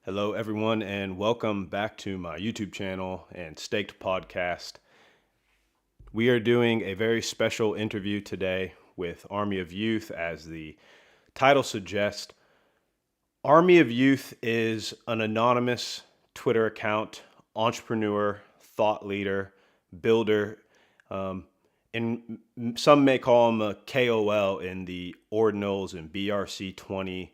Hello, everyone, and welcome back to my YouTube channel and Staked podcast. We are doing a very special interview today with Army of Youth. As the title suggests, Army of Youth is an anonymous Twitter account, entrepreneur, thought leader, builder, um, and some may call him a KOL in the Ordinals and BRC20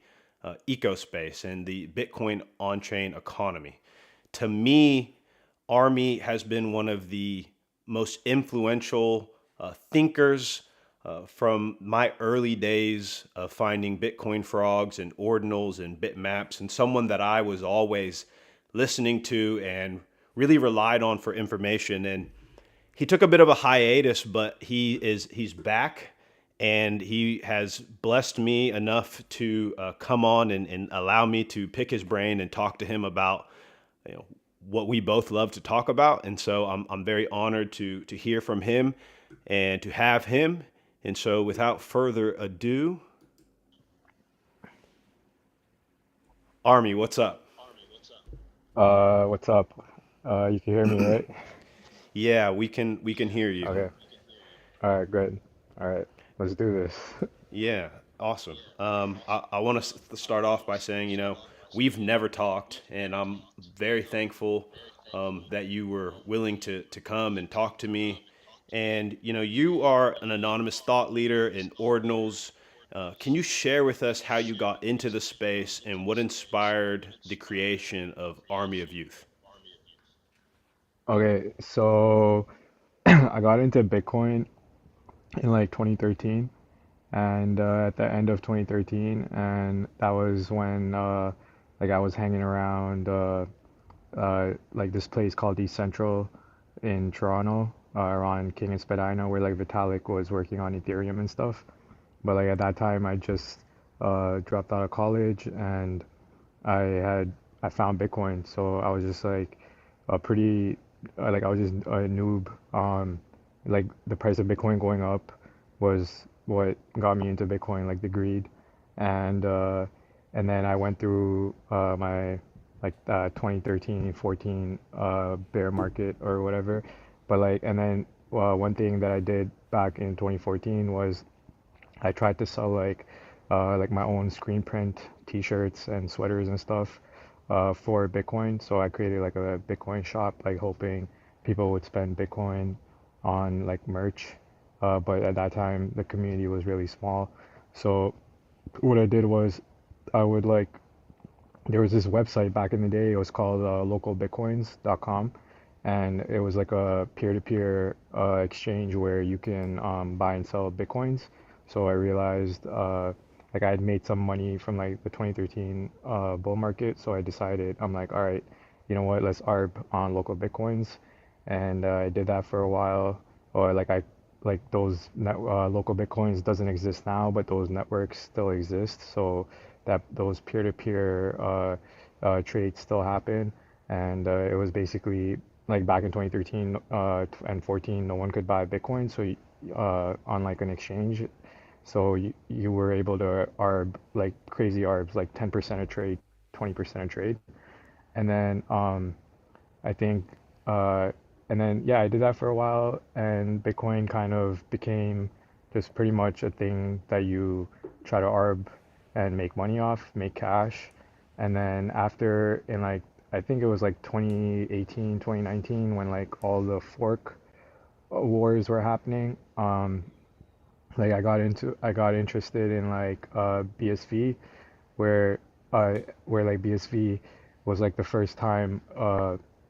ecospace and the Bitcoin on-chain economy. To me, Army has been one of the most influential thinkers from my early days of finding Bitcoin frogs and ordinals and bitmaps, and someone that I was always listening to and really relied on for information. And he took a bit of a hiatus, but he's back, and he has blessed me enough to come on and allow me to pick his brain and talk to him about you know what we both love to talk about. And so I'm very honored to hear from him and to have him. And so without further ado, Army, what's up? What's up? You can hear me, right? Yeah, we can hear you. Okay. All right, good. All right, let's do this. Yeah, awesome. I want to start off by saying, we've never talked, and I'm very thankful that you were willing to come and talk to me. And, you are an anonymous thought leader in Ordinals. Can you share with us how you got into the space and what inspired the creation of Army of Youth? Okay, so I got into Bitcoin in like 2013, and at the end of 2013, and that was when like I was hanging around like this place called East Central in Toronto, around King and Spadina, where like Vitalik was working on Ethereum and stuff. But like at that time, I just dropped out of college and I had I found Bitcoin, so I was just like a pretty like I was just a noob. Like the price of Bitcoin going up was what got me into Bitcoin, like the greed, and uh, and then I went through my like 2013, 14 bear market or whatever. But like and then one thing that I did back in 2014 was I tried to sell like my own screen print T-shirts and sweaters and stuff for Bitcoin. So I created like a Bitcoin shop, like hoping people would spend Bitcoin on like merch. But at that time, the community was really small. So what I did was I would like there was this website back in the day. It was called localbitcoins.com, and it was like a peer-to-peer exchange where you can buy and sell bitcoins. So I realized like I had made some money from like the 2013 bull market. So I decided I'm like, all right, you know what? Let's arb on local bitcoins, and I did that for a while. Or like I like local bitcoins doesn't exist now, but those networks still exist. So that those peer-to-peer trades still happen, and it was basically like back in 2013 and 14, no one could buy Bitcoin, so on like an exchange, so you were able to arb like crazy arbs, like 10% a trade, 20% a trade, and then I think uh, and then yeah, I did that for a while, and Bitcoin kind of became just pretty much a thing that you try to arb and make money off, make cash. And then after in like I think it was like 2018, 2019 when like all the fork wars were happening. Like I got interested in like BSV where where like BSV was like the first time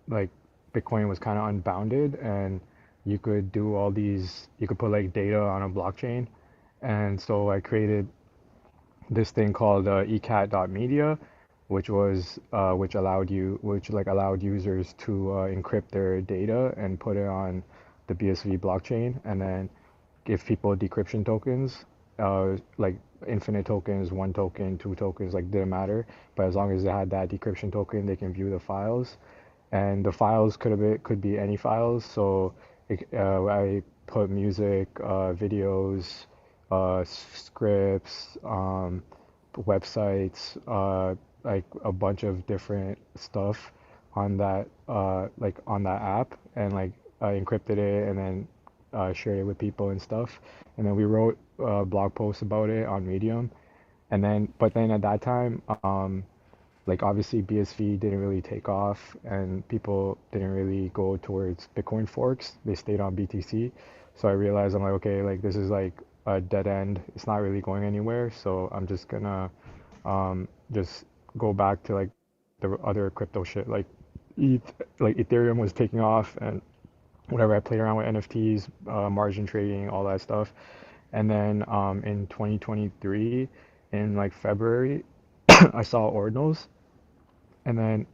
like Bitcoin was kind of unbounded and you could put like data on a blockchain. And so I created this thing called ecat.media, which like allowed users to encrypt their data and put it on the BSV blockchain, and then give people decryption tokens, like infinite tokens, one token, two tokens, like didn't matter. But as long as they had that decryption token, they can view the files, and the files could be any files. So I put music, videos, scripts, websites, like a bunch of different stuff on that like on that app, and like I encrypted it and then shared it with people and stuff. And then we wrote blog posts about it on Medium. And then, but then at that time, like obviously BSV didn't really take off and people didn't really go towards Bitcoin forks. They stayed on BTC. So I realized I'm like, okay, like this is like a dead end. It's not really going anywhere. So I'm just gonna just go back to like the other crypto shit. Like like Ethereum was taking off and whatever. I played around with NFTs, margin trading, all that stuff. And then in 2023, in like February, I saw Ordinals, and then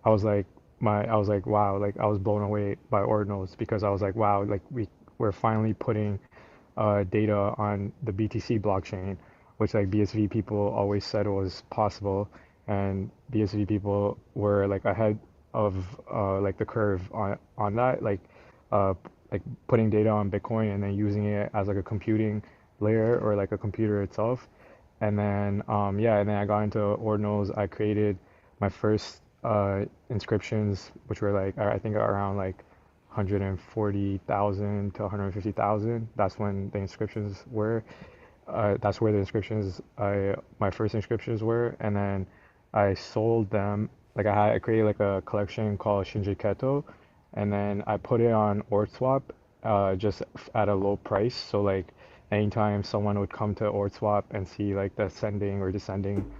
I was like, wow, like I was blown away by Ordinals because I was like, wow, like we're finally putting data on the BTC blockchain, which like BSV people always said was possible, and BSV people were like ahead of like the curve on that, uh, like putting data on Bitcoin and then using it as like a computing layer or like a computer itself. And then yeah, and then I got into Ordinals. I created my first inscriptions, which were like I think around like 140,000 to 150,000. That's when the inscriptions were. That's where the inscriptions my first inscriptions were, and then I sold them. Like I created like a collection called Shinji Keto, and then I put it on OrdSwap, just at a low price. So like anytime someone would come to OrdSwap and see like the ascending or descending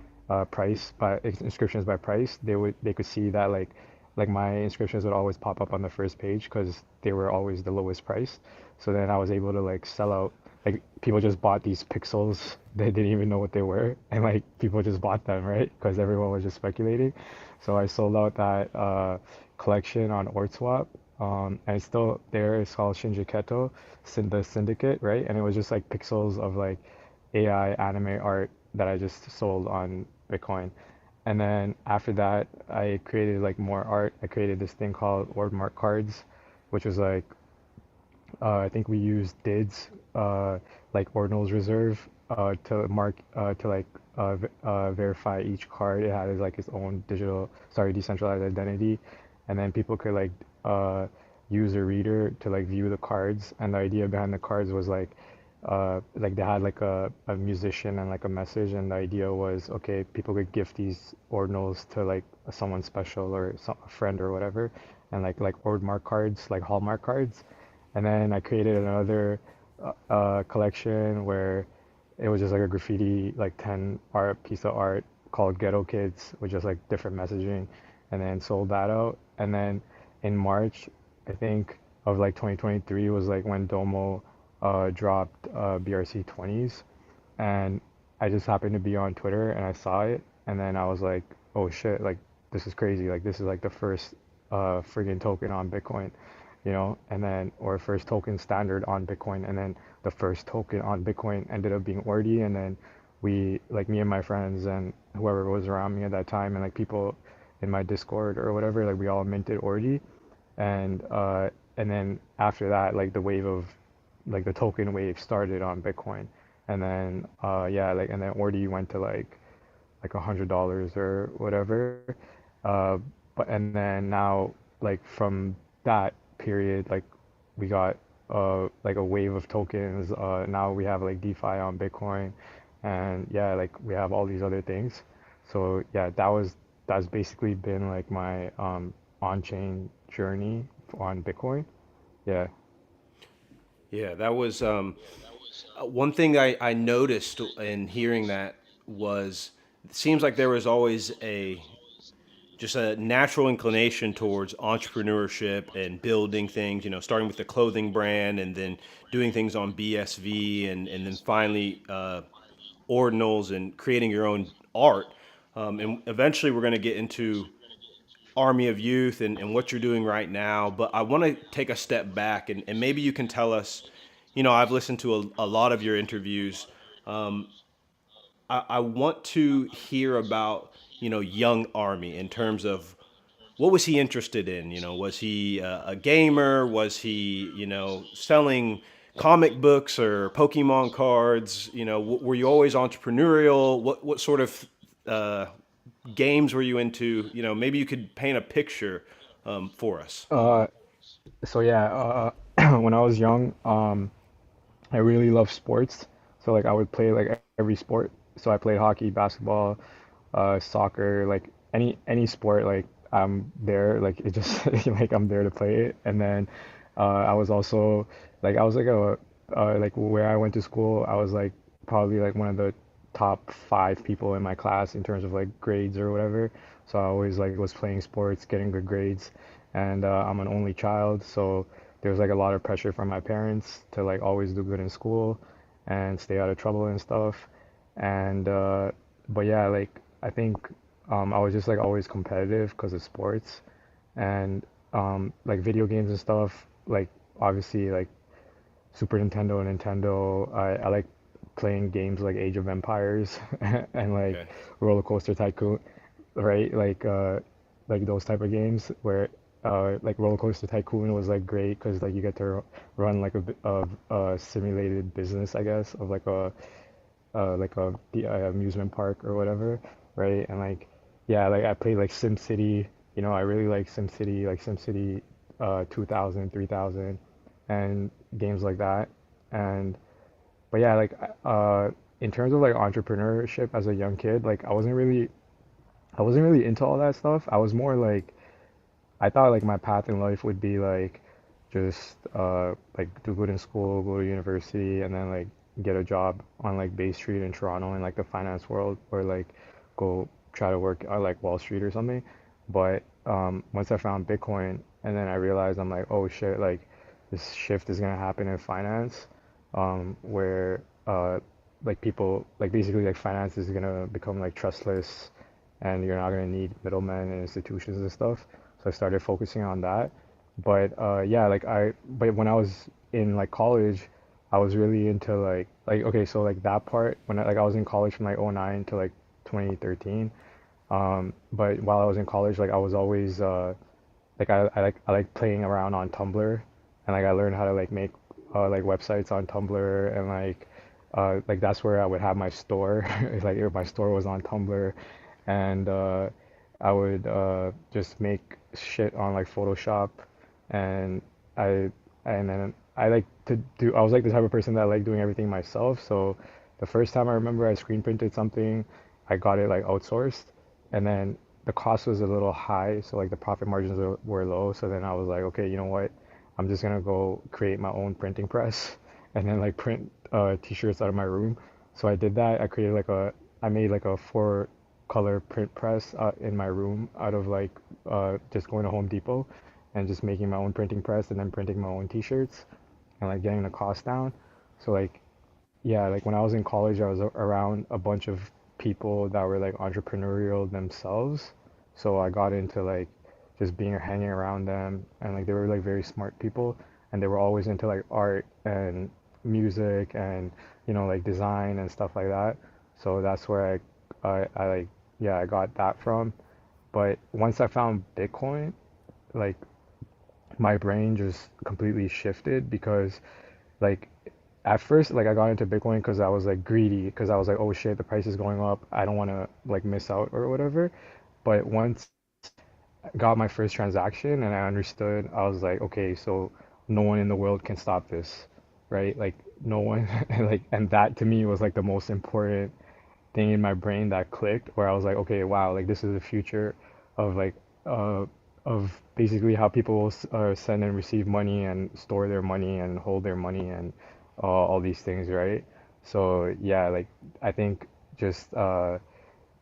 price by inscriptions by price, they could see that like my inscriptions would always pop up on the first page because they were always the lowest price. So then I was able to like sell out. Like people just bought these pixels. They didn't even know what they were, and like people just bought them, right? Because everyone was just speculating. So I sold out that collection on OrdSwap. And it's still there. It's called Shinji Keto, the Syndicate, right? And it was just like pixels of like AI anime art that I just sold on Bitcoin. And then after that, I created like more art. I created this thing called Ordmark cards, which was like I think we used DIDs, like Ordinals Reserve, to mark to like verify each card. It had like its own decentralized identity, and then people could like use a reader to like view the cards. And the idea behind the cards was like they had like a musician and like a message, and the idea was okay, people could gift these ordinals to like someone special or a friend or whatever, and like Ordmark cards, like Hallmark cards. And then I created another collection where it was just like a graffiti, like 10 art piece of art called Ghetto Kids, with just like different messaging, and then sold that out. And then in March, I think of like 2023 was like when Domo dropped BRC 20s, and I just happened to be on Twitter and I saw it, and then I was like, oh shit, like this is crazy, like this is like the first friggin' token on Bitcoin, and then or first token standard on Bitcoin, and then the first token on Bitcoin ended up being Ordi, and then we like me and my friends and whoever was around me at that time and like people in my Discord or whatever, like we all minted Ordi, and then after that, like the wave of like the token wave started on Bitcoin, and then yeah, like and then Ordi went to like $100 or whatever, uh, but and then now like from that period, like we got like a wave of tokens. Now we have like DeFi on Bitcoin, and yeah, like we have all these other things. So yeah, that's basically been like my on-chain journey on Bitcoin. Yeah. Yeah, that was one thing I noticed in hearing that was it seems like there was always a just a natural inclination towards entrepreneurship and building things, starting with the clothing brand and then doing things on BSV and then finally ordinals and creating your own art. And eventually we're going to get into Army of Youth and what you're doing right now. But I want to take a step back and maybe you can tell us, I've listened to a lot of your interviews. I want to hear about, young Army in terms of what was he interested in? Was he a gamer? Was he, selling comic books or Pokemon cards? Were you always entrepreneurial? What sort of uh, games were you into? Maybe you could paint a picture for us. Uh, so yeah, when I was young, I really love sports. So like I would play like every sport. So I played hockey, basketball, soccer, like any sport. Like I'm there. Like it just like I'm there to play it. And then I was also like I was like a like where I went to school. I was like probably like one of the top five people in my class in terms of like grades or whatever. So I always like was playing sports, getting good grades, and I'm an only child, so there was like a lot of pressure from my parents to like always do good in school and stay out of trouble and stuff. And but yeah, like I think I was just like always competitive because of sports and like video games and stuff. Like obviously like Super Nintendo and Nintendo. I like playing games like Age of Empires and like Okay. Roller Coaster Tycoon, right? Like those type of games where like Roller Coaster Tycoon was like great because like you get to run like a bit of a simulated business, I guess, of like a the amusement park or whatever, right? And like yeah, like I played like SimCity, I really like SimCity, like SimCity 2000, 3000 and games like that. And but yeah, like in terms of like entrepreneurship as a young kid, like I wasn't really into all that stuff. I was more like I thought like my path in life would be like just like do good in school, go to university, and then like get a job on like Bay Street in Toronto in like the finance world, or like go try to work at like Wall Street or something. But once I found Bitcoin, and then I realized I'm like, oh shit, like this shift is gonna happen in finance, where like people like basically like finance is gonna become like trustless and you're not gonna need middlemen and institutions and stuff. So I started focusing on that. But yeah, but when I was in like college, I was really into like okay, so like that part when I was in college from like '09 to like 2013. But while I was in college, like I was always like I like playing around on Tumblr, and like I learned how to like make like websites on Tumblr, and like that's where I would have my store. Like my store was on Tumblr, and I would just make shit on like Photoshop, and I and then I like to do. I was like the type of person that liked doing everything myself. So the first time I remember I screen printed something, I got it like outsourced, and then the cost was a little high, so like the profit margins were low. So then I was like, okay, you know what? I'm just gonna go create my own printing press, and then like print t-shirts out of my room. So I did that. I made like a four color print press in my room out of like just going to Home Depot and just making my own printing press and then printing my own t-shirts and like getting the cost down. So like yeah, like when I was in college, I was around a bunch of people that were like entrepreneurial themselves. So I got into like just being hanging around them, and like they were like very smart people, and they were always into like art and music and like design and stuff like that. So that's where I like yeah, I got that from. But once I found Bitcoin, like my brain just completely shifted because like at first like I got into Bitcoin because I was like greedy because I was like, oh shit, the price is going up, I don't want to like miss out or whatever. But once I got my first transaction and I understood, I was like, okay, so no one in the world can stop this, right? Like no one like, and that to me was like the most important thing in my brain that clicked, where I was like, okay, wow, like this is the future of like uh of basically how people send and receive money and store their money and hold their money and all these things, right? So yeah, like I think just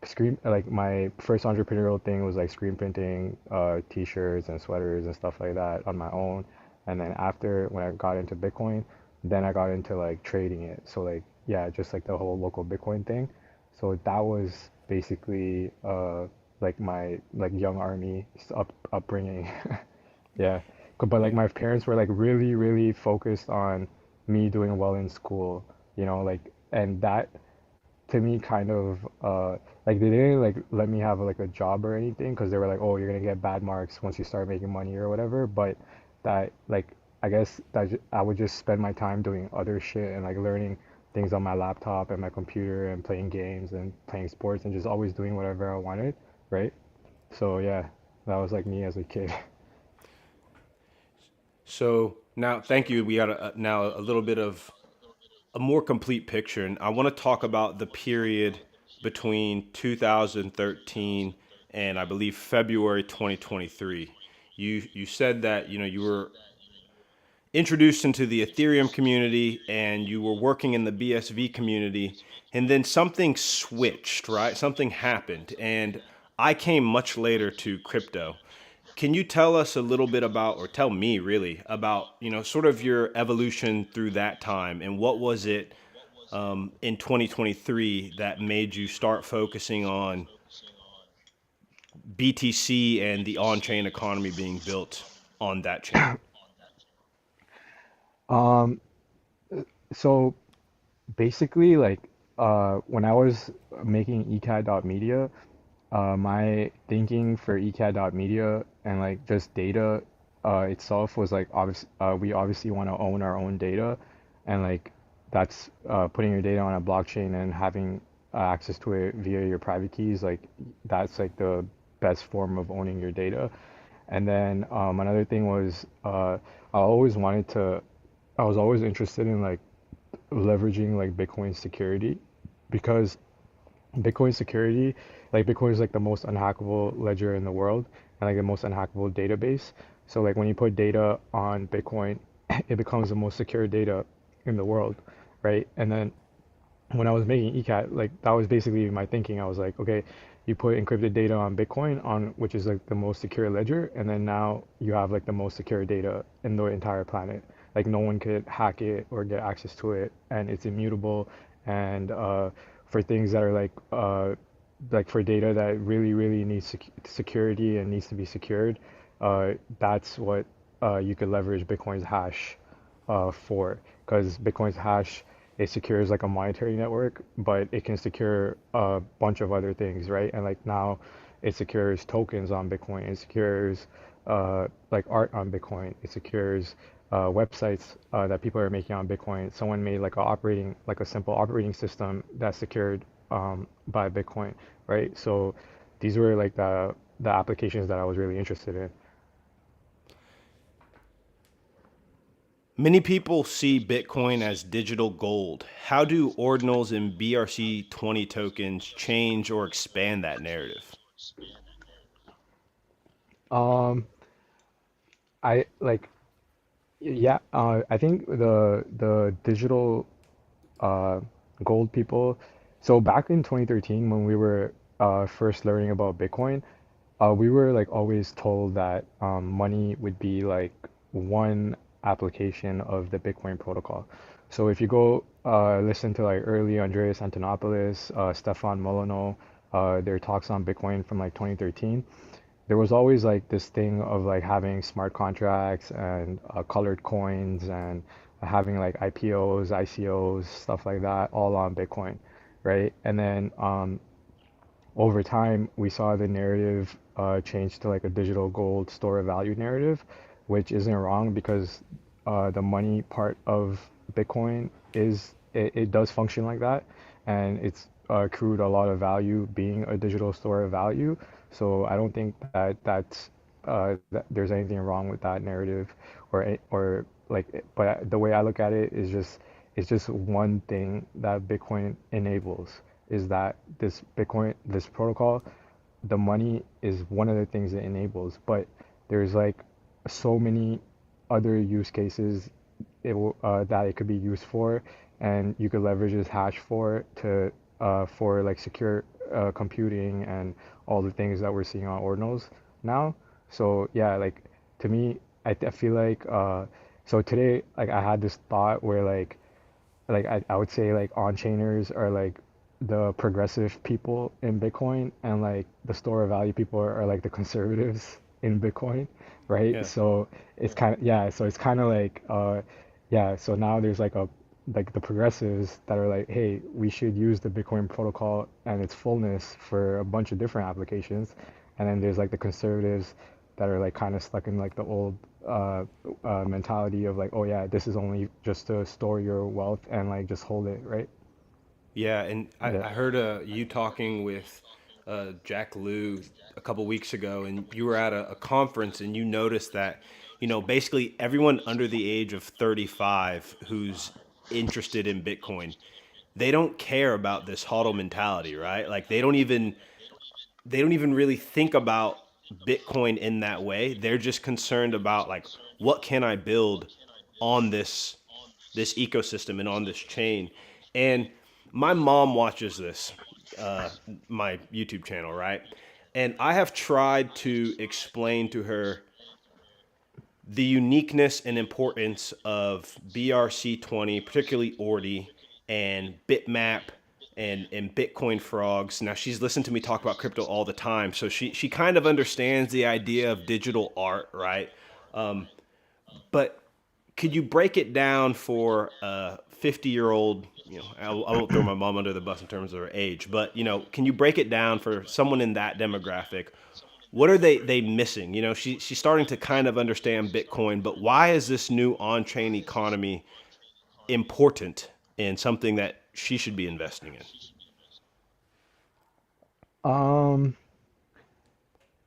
screen like my first entrepreneurial thing was like screen printing t-shirts and sweaters and stuff like that on my own. And then after when I got into Bitcoin, then I got into like trading it. So like yeah, just like the whole local Bitcoin thing. So that was basically like my like young army upbringing. Yeah. But like Yeah. my parents were like really, really focused on me doing well in school, like, and that to me kind of like they didn't like let me have like a job or anything because they were like, oh, you're gonna get bad marks once you start making money or whatever. But that like I guess I would just spend my time doing other shit and like learning things on my laptop and my computer and playing games and playing sports and just always doing whatever I wanted. right? So yeah, that was like me as a kid. So now, thank you. We got now a little bit of a more complete picture, and I want to talk about the period between 2013 and I believe February 2023. You said that you were introduced into the Ethereum community and you were working in the BSV community, and then something switched, right? Something happened, and I came much later to crypto. Can you tell us a little bit about, or tell me really, about, sort of your evolution through that time, and what was it in 2023 that made you start focusing on BTC and the on chain economy being built on that chain? Um, so basically, like when I was making eCAD.media, my thinking for eCAD.media and like just data itself was like we obviously want to own our own data, and like that's putting your data on a blockchain and having access to it via your private keys. Like that's like the best form of owning your data. And then another thing was I always wanted to. I was always interested in like leveraging like Bitcoin security because Bitcoin security, like Bitcoin is like the most unhackable ledger in the world and like the most unhackable database. So like when you put data on Bitcoin, it becomes the most secure data in the world, right? And then when I was making eCat, like that was basically my thinking. I was like, okay, you put encrypted data on Bitcoin on which is like the most secure ledger, and then now you have like the most secure data in the entire planet. Like no one could hack it or get access to it, and it's immutable. And for things that are like for data that really needs security and needs to be secured, that's what you could leverage Bitcoin's hash for, because Bitcoin's hash, it secures like a monetary network, but it can secure a bunch of other things, right? And like now it secures tokens on Bitcoin, it secures like art on Bitcoin, it secures websites that people are making on Bitcoin. Someone made like like a simple operating system that's secured by Bitcoin, right? So these were like the applications that I was really interested in. Many people see Bitcoin as digital gold. How do ordinals and BRC20 tokens change or expand that narrative? Um, I like Yeah, I think the digital uh, gold people. So back in 2013, when we were first learning about Bitcoin, we were like always told that money would be like one application of the Bitcoin protocol. So if you go listen to like early Andreas Antonopoulos, Stefan Molyneux, their talks on Bitcoin from like 2013, there was always like this thing of like having smart contracts and colored coins and having like IPOs, ICOs, stuff like that, all on Bitcoin, right? And then over time, we saw the narrative change to like a digital gold store of value narrative, which isn't wrong because the money part of Bitcoin it does function like that, and it's accrued a lot of value being a digital store of value. So I don't think that there's anything wrong with that narrative, or like. But the way I look at it is just it's just one thing that Bitcoin enables, is that this protocol, the money is one of the things it enables, but there's like so many other use cases that it could be used for, and you could leverage this hash for like secure computing and all the things that we're seeing on Ordinals now. So yeah, like to me, I feel like so today like I had this thought where I would say like on-chainers are like the progressive people in Bitcoin, and like the store of value people are like the conservatives in Bitcoin, right? Yeah. So it's kind of, yeah, so it's kind of like yeah, so now there's like the progressives that are like, hey, we should use the Bitcoin protocol and its fullness for a bunch of different applications. And then there's like the conservatives that are like kind of stuck in like the old uh, mentality of like, oh yeah, this is only just to store your wealth and like just hold it, right? Yeah, and I Yeah. heard you talking with Jack Lew a couple weeks ago, and you were at a conference, and you noticed that, basically everyone under the age of 35 who's interested in Bitcoin, they don't care about this hodl mentality, right? Like they don't even really think about Bitcoin in that way. They're just concerned about like what can I build on this ecosystem and on this chain. And my mom watches this, uh, my YouTube channel, right? And I have tried to explain to her the uniqueness and importance of BRC20, particularly Ordi and Bitmap and Bitcoin frogs. Now she's listened to me talk about crypto all the time, so she kind of understands the idea of digital art, right? But could you break it down for a 50-year-old? I won't throw my mom under the bus in terms of her age, but can you break it down for someone in that demographic? What are they missing? She's starting to kind of understand Bitcoin, but why is this new on-chain economy important and something that she should be investing in? Um,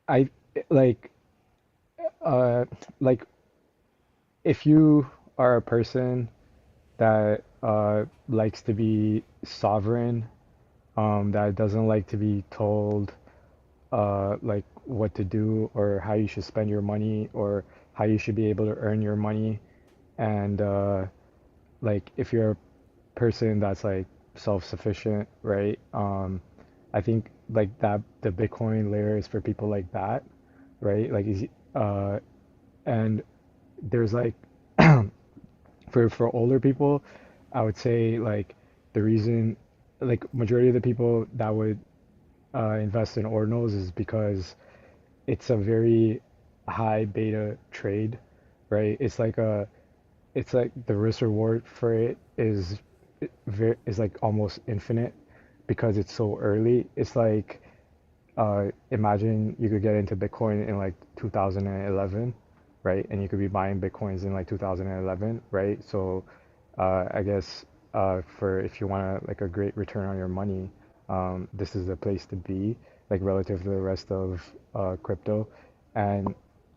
I like uh like if you are a person that likes to be sovereign, that doesn't like to be told like what to do or how you should spend your money or how you should be able to earn your money, and like if you're a person that's like self-sufficient, right? I think like that the Bitcoin layer is for people like that, right? Uh, and there's like for older people, I would say like the reason like majority of the people that would invest in ordinals is because it's a very high beta trade, right? It's like the risk reward for it is is like almost infinite because it's so early. It's like imagine you could get into Bitcoin in like 2011, right? And you could be buying Bitcoins in like 2011, right? So I guess for if you want like a great return on your money, this is the place to be, like relative to the rest of crypto. And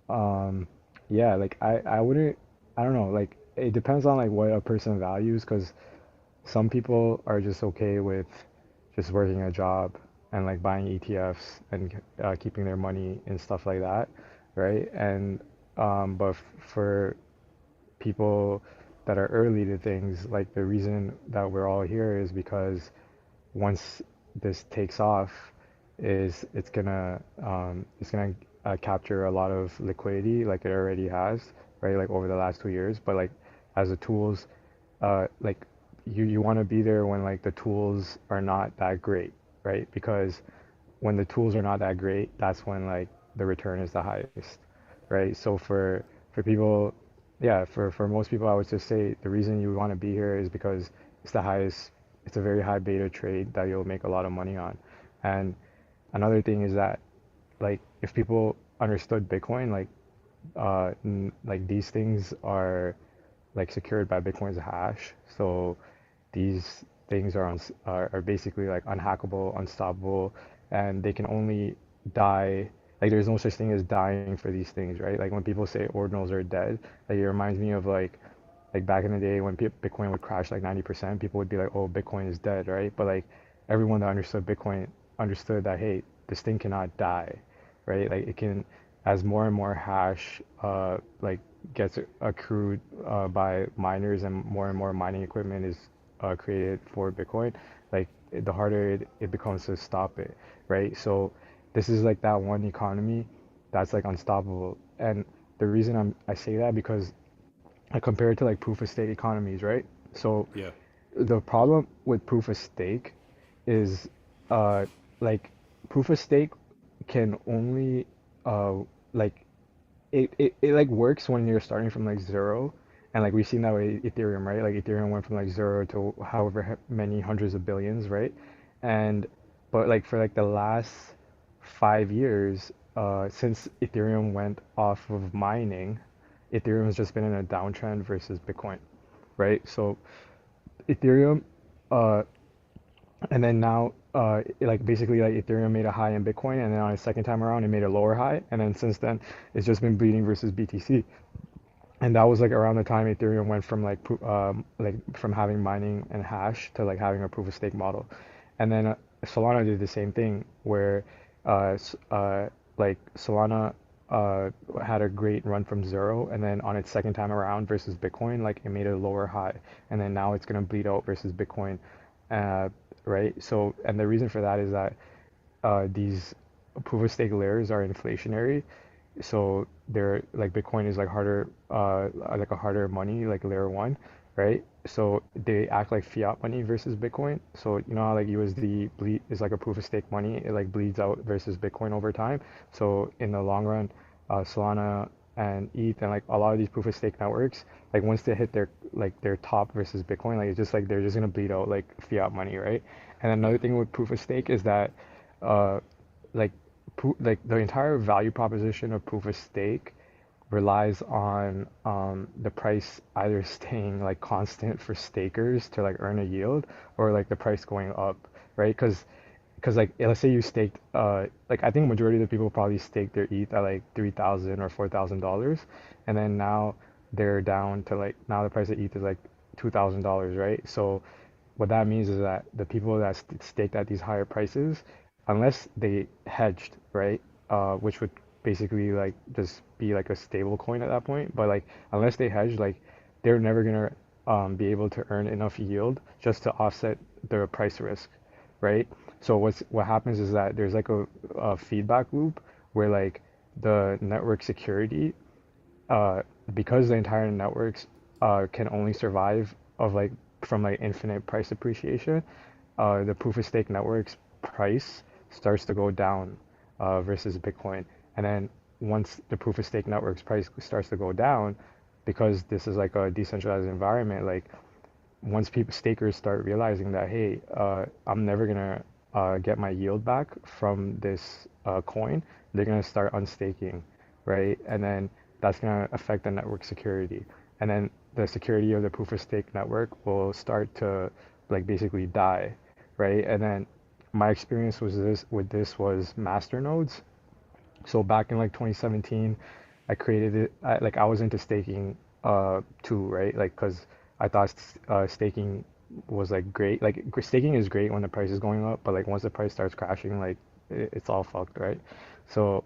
um, yeah, like I wouldn't, I don't know, like it depends on like what a person values, because some people are just okay with just working a job and like buying ETFs and keeping their money and stuff like that, right? And but for people that are early to things, like the reason that we're all here is because once this takes off, is it's gonna capture a lot of liquidity like it already has, right? Like over the last 2 years, but like as the tools, like you want to be there when like the tools are not that great, right? Because when the tools are not that great, that's when like the return is the highest, right? So for people, yeah, for most people, I would just say the reason you want to be here is because it's the highest, it's a very high beta trade that you'll make a lot of money on. And another thing is that like if people understood Bitcoin, like like these things are like secured by Bitcoin's hash. So these things are basically like unhackable, unstoppable, and they can only die. Like there's no such thing as dying for these things, right? Like when people say ordinals are dead, like it reminds me of like back in the day when Bitcoin would crash like 90%, people would be like, "Oh, Bitcoin is dead," right? But like everyone that understood Bitcoin understood that hey, this thing cannot die, right? Like it can, as more and more hash like gets accrued by miners and more mining equipment is created for Bitcoin, like the harder it becomes to stop it, right? So this is like that one economy that's like unstoppable. And the reason I say that because I compare it to like proof of stake economies, right? So Yeah. the problem with proof of stake is uh like proof of stake can only uh like it like works when you're starting from like zero, and like we've seen that with Ethereum, right? Like Ethereum went from like zero to however many hundreds of billions, right? And but like for like the last 5 years, since Ethereum went off of mining, Ethereum has just been in a downtrend versus Bitcoin, right? So Ethereum, uh, and then now like basically like Ethereum made a high in Bitcoin, and then on its second time around it made a lower high, and then since then it's just been bleeding versus BTC. And that was like around the time Ethereum went from like from having mining and hash to like having a proof of stake model. And then Solana did the same thing where like Solana uh, had a great run from zero, and then on its second time around versus Bitcoin, like it made a lower high, and then now it's gonna bleed out versus Bitcoin, uh, right? So, and the reason for that is that these proof of stake layers are inflationary, so they're like Bitcoin is like a harder money like layer one, right? So they act like fiat money versus Bitcoin. So you know how like USD bleed is like a proof of stake money, it like bleeds out versus Bitcoin over time. So in the long run, Solana and ETH and like a lot of these proof of stake networks, like once they hit their top versus Bitcoin, like it's just like they're just gonna bleed out like fiat money, right? And another Yeah. thing with proof of stake is that uh like like the entire value proposition of proof of stake relies on the price either staying like constant for stakers to like earn a yield, or like the price going up, right? Because like let's say you staked like I think majority of the people probably staked their ETH at like 3,000 or $4,000, and then now they're down to like now the price of ETH is like $2,000, right? So what that means is that the people that staked at these higher prices, unless they hedged, right, which would basically like just be like a stable coin at that point, but like unless they hedge, like they're never gonna be able to earn enough yield just to offset their price risk, right? So what happens is that there's like a feedback loop where like the network security, uh, because the entire networks can only survive of like from like infinite price appreciation, the proof of stake network's price starts to go down versus Bitcoin. And then once the proof of stake network's price starts to go down, because this is like a decentralized environment, like once people stakers start realizing that, hey, I'm never gonna get my yield back from this coin, they're gonna start unstaking, right? And then that's gonna affect the network security, and then the security of the proof of stake network will start to like basically die, right? And then my experience was this with this was master nodes. So back in like 2017, I created it. Like I was into staking too, right? Like because I thought staking was like great. Like staking is great when the price is going up, but like once the price starts crashing, like it's all fucked, right? So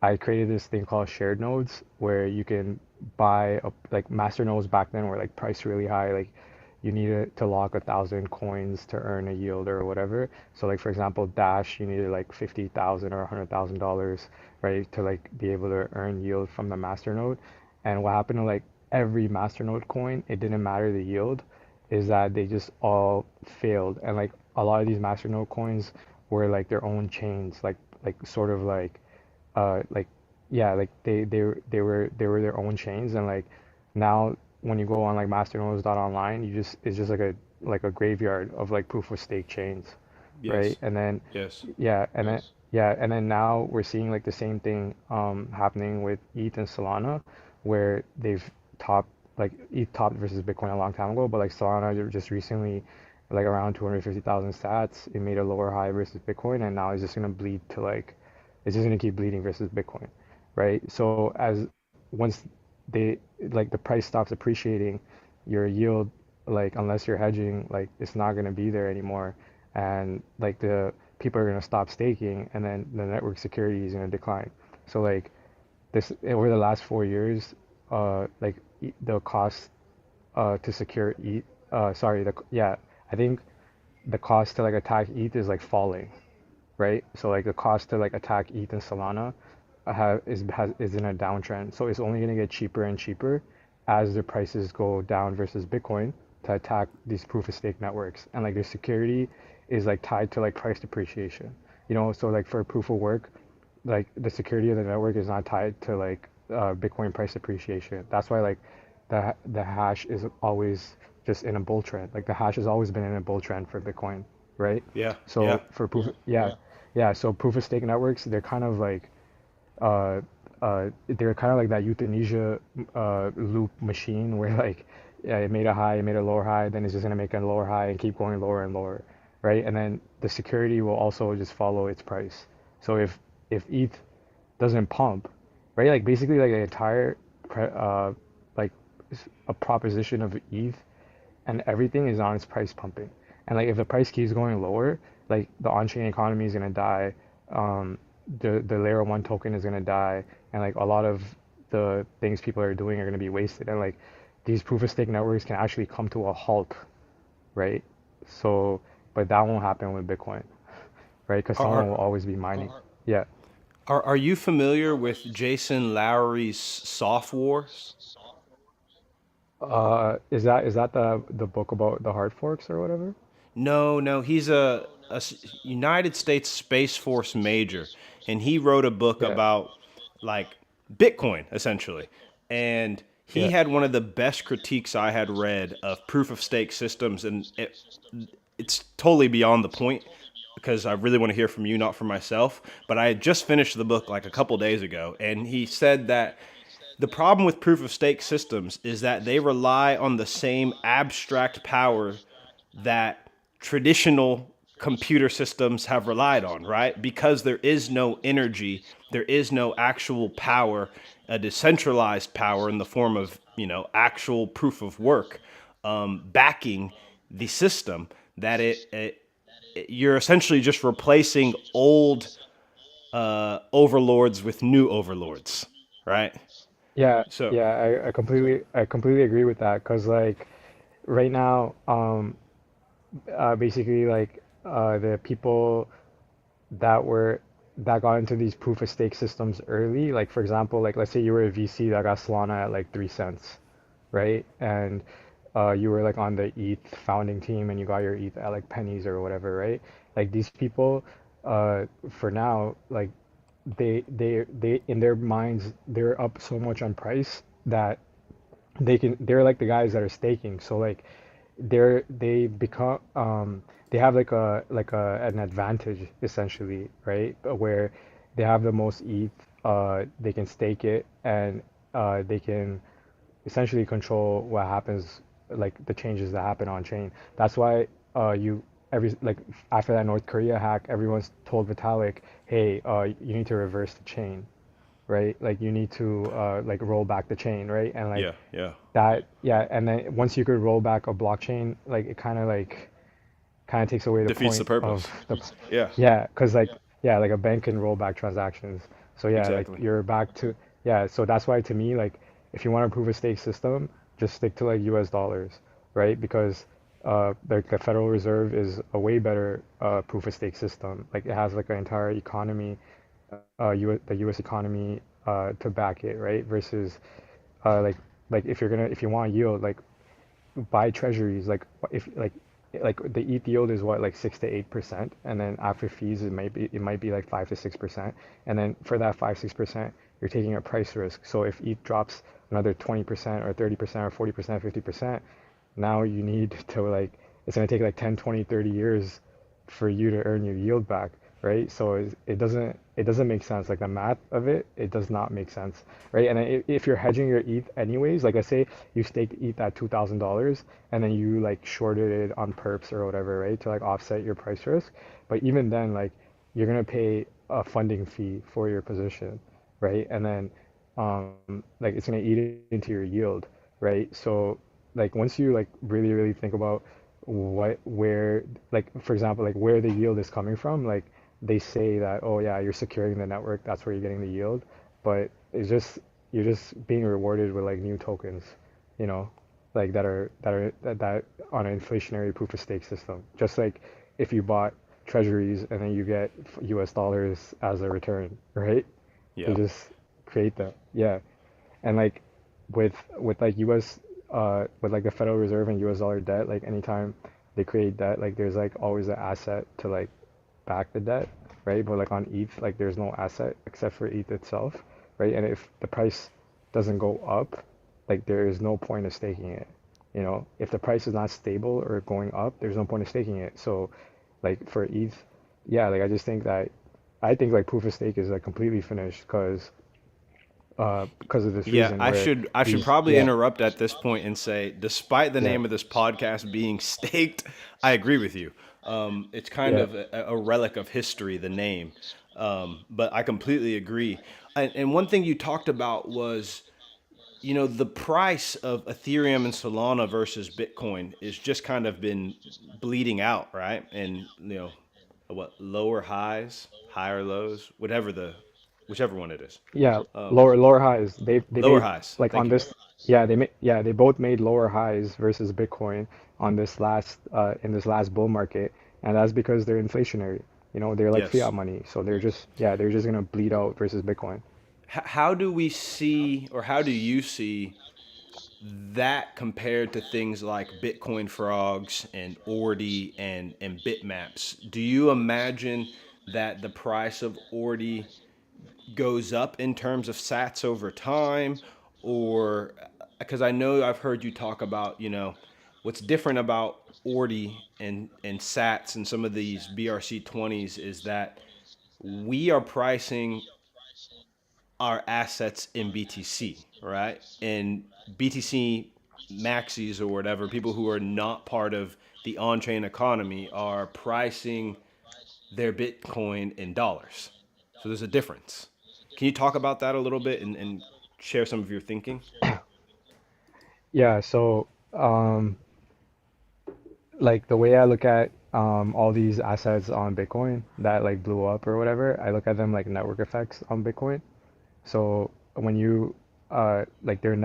I created this thing called shared nodes where you can buy like master nodes back then were like priced really high. Like you needed to lock 1,000 coins to earn a yield or whatever. So like for example, Dash, you needed like 50,000 or $100,000, right, to like be able to earn yield from the master node. And what happened to like every master node coin, it didn't matter the yield, is that they just all failed. And like a lot of these master node coins were like their own chains, like sort of like yeah, like they were their own chains. And like now when you go on like masternodes.online, you just it's just like a graveyard of like proof of stake chains, right? Yes. And then Yes. yeah, and then yeah, and then now we're seeing like the same thing happening with ETH and Solana, where they've topped like ETH topped versus Bitcoin a long time ago, but like Solana just recently, like around 250,000 sats, it made a lower high versus Bitcoin, and now it's just gonna bleed to like it's just gonna keep bleeding versus Bitcoin, right? So as once they like the price stops appreciating, your yield, like unless you're hedging, like it's not gonna be there anymore, and like the people are gonna stop staking, and then the network security is gonna decline. So like this over the last 4 years, like the cost to secure ETH, sorry, yeah, I think the cost to like attack ETH is like falling, right? So like the cost to like attack ETH and Solana is in a downtrend. So it's only gonna get cheaper and cheaper as the prices go down versus Bitcoin to attack these proof of stake networks. And like the security is like tied to like price depreciation. You know, so like for proof of work, like the security of the network is not tied to like Bitcoin price appreciation. That's why like the hash is always just in a bull trend. Like the hash has always been in a bull trend for Bitcoin, right? Yeah. Yeah. So for proof, yeah, yeah. So proof of stake networks, they're kind of like they're kind of like that euthanasia loop machine where like yeah, it made a high, it made a lower high, then it's just gonna make a lower high and keep going lower and lower. right? And then the security will also just follow its price. So if ETH doesn't pump, right? Like basically like the entire like a proposition of ETH and everything is on its price pumping. And like if the price keeps going lower, like the on-chain economy is gonna die. Um, the layer one token is gonna die, and like a lot of the things people are doing are gonna be wasted. And like these proof of stake networks can actually come to a halt, right? So, but that won't happen with Bitcoin, right? Because Are someone are will always be mining. Yeah. are you familiar with Jason Lowery's Soft Wars? Is that the book about the hard forks or whatever? No, no, he's a United States Space Force major, and he wrote a book Yeah. about like Bitcoin essentially. And he Yeah. had one of the best critiques I had read of proof of stake systems, and it's totally beyond the point because I really want to hear from you, not from myself. But I had just finished the book like a couple days ago, and he said that the problem with proof of stake systems is that they rely on the same abstract power that traditional computer systems have relied on, right? Because there is no energy, there is no actual power, a decentralized power in the form of, actual proof of work backing the system, that you're essentially just replacing old overlords with new overlords, right? Yeah, So, yeah, I completely agree with that because like right now, basically like the people that were that got into these proof of stake systems early, like for example, like let's say you were a VC that got Solana at like 3 cents, right? And you were like on the ETH founding team and you got your ETH at like pennies or whatever, right? Like these people, for now, like they in their minds they're up so much on price that they're like the guys that are staking. So like they become they have like a an advantage essentially, right? Where they have the most ETH, they can stake it and they can essentially control what happens, like the changes that happen on chain. That's why you every like after that North Korea hack, everyone's told Vitalik, hey, you need to reverse the chain, right? Like you need to like roll back the chain, right? And like yeah, yeah. that, yeah. And then once you could roll back a blockchain, like it kind of takes away the Defeats the point of purpose. the, Yeah, yeah, because like yeah, like a bank can roll back transactions. So yeah, like exactly. you're back to, yeah. So that's why to me, like if you want to prove a stake system, just stick to like US dollars, right? Because like the Federal Reserve is a way better proof of stake system. Like it has like an entire economy, the US economy to back it, right? Versus like if you want yield, like buy treasuries. Like if like the ETH yield is what, like 6 to 8%, and then after fees it might be like 5 to 6%, and then for that 5 6% you're taking a price risk. So if ETH drops another 20% or 30% or 40% 50%, now you need to like it's going to take like 10 20 30 years for you to earn your yield back, right? So it doesn't make sense. Like the math of it does not make sense, right? And if you're hedging your ETH anyways, like I say you staked ETH at $2,000 and then you like shorted it on perps or whatever, right, to like offset your price risk. But even then, like you're gonna pay a funding fee for your position, right? And then like it's gonna eat into your yield, right? So like once you like really think about where like for example like where the yield is coming from, like they say that, oh yeah, you're securing the network, that's where you're getting the yield, but it's just you're just being rewarded with like new tokens, you know, like that on an inflationary proof of stake system, just like if you bought treasuries and then you get US dollars as a return, right? They Yeah. just create that, yeah. And like with like US with like the Federal Reserve and US dollar debt, like anytime they create debt, like there's like always an asset to like back the debt, right? But like on ETH, like there's no asset except for ETH itself, right? And if the price doesn't go up, like there is no point of staking it. You know, if the price is not stable or going up, there's no point of staking it. So like for ETH, yeah, like I think like proof of stake is like completely finished because of this Yeah, reason I where should I should these, probably yeah, interrupt at this point and say, despite the yeah, name of this podcast being staked, I agree with you. It's kind Yeah. of a relic of history, the name. But I completely agree. And one thing you talked about was, the price of Ethereum and Solana versus Bitcoin is just kind of been bleeding out, right? And what, lower highs, higher lows, whichever one it is. Yeah, Um, lower highs. They Lower made highs. like Thank on you. this. Yeah, they both made lower highs versus Bitcoin on this last in this last bull market, and that's because they're inflationary. They're like Yes. fiat money, so they're just gonna bleed out versus Bitcoin. How do we see, or how do you see that compared to things like Bitcoin frogs and Ordi and bitmaps? Do you imagine that the price of Ordi goes up in terms of sats over time? Or because I know I've heard you talk about, what's different about Ordi and sats and some of these BRC20s is that we are pricing our assets in BTC, right? And BTC maxis or whatever, people who are not part of the on chain economy are pricing their Bitcoin in dollars. So there's a difference. Can you talk about that a little bit and share some of your thinking? Yeah, so like the way I look at all these assets on Bitcoin that like blew up or whatever, I look at them like network effects on Bitcoin. So when you like their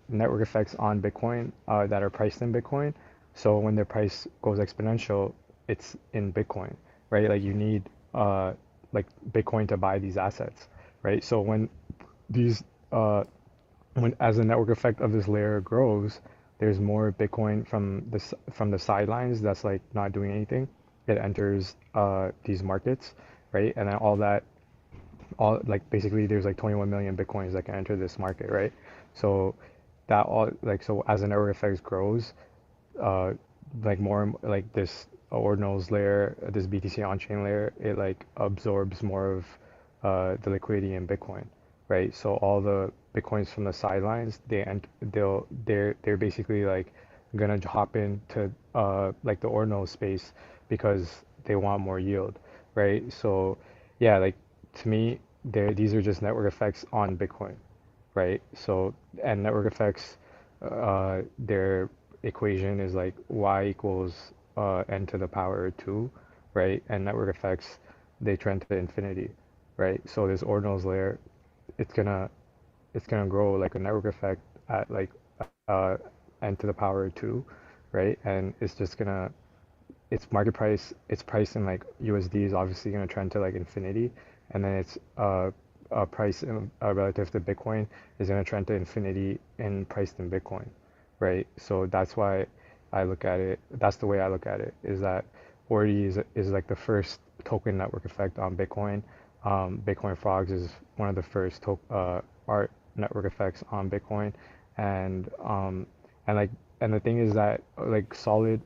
network effects on Bitcoin that are priced in Bitcoin. So when their price goes exponential, it's in Bitcoin, right? Like you need like Bitcoin to buy these assets, right? So when these when as the network effect of this layer grows, there's more Bitcoin from the sidelines that's like not doing anything. It enters these markets, right? And then all like basically there's like 21 million Bitcoins that can enter this market, right? So that all like so as the network effect grows, uh, like more like this ordinals layer, this BTC on-chain layer, it like absorbs more of the liquidity in Bitcoin, right? So all the Bitcoins from the sidelines, they're basically like gonna hop into like the ordinal space because they want more yield, right? So yeah, like to me, these are just network effects on Bitcoin, right? So, and network effects, their equation is like y equals n to the power 2, right? And network effects, they trend to infinity, right? So this ordinals layer, it's gonna it's gonna grow like a network effect at like uh, n to the power 2, right? And it's just gonna its market price, its price in like USD is obviously going to trend to like infinity, and then its price in, relative to Bitcoin is going to trend to infinity in priced in Bitcoin, right? So that's why I look at it. That's the way I look at it. Is that Ordi is like the first token network effect on Bitcoin. Bitcoin frogs is one of the first art network effects on Bitcoin, and and like and the thing is that like solid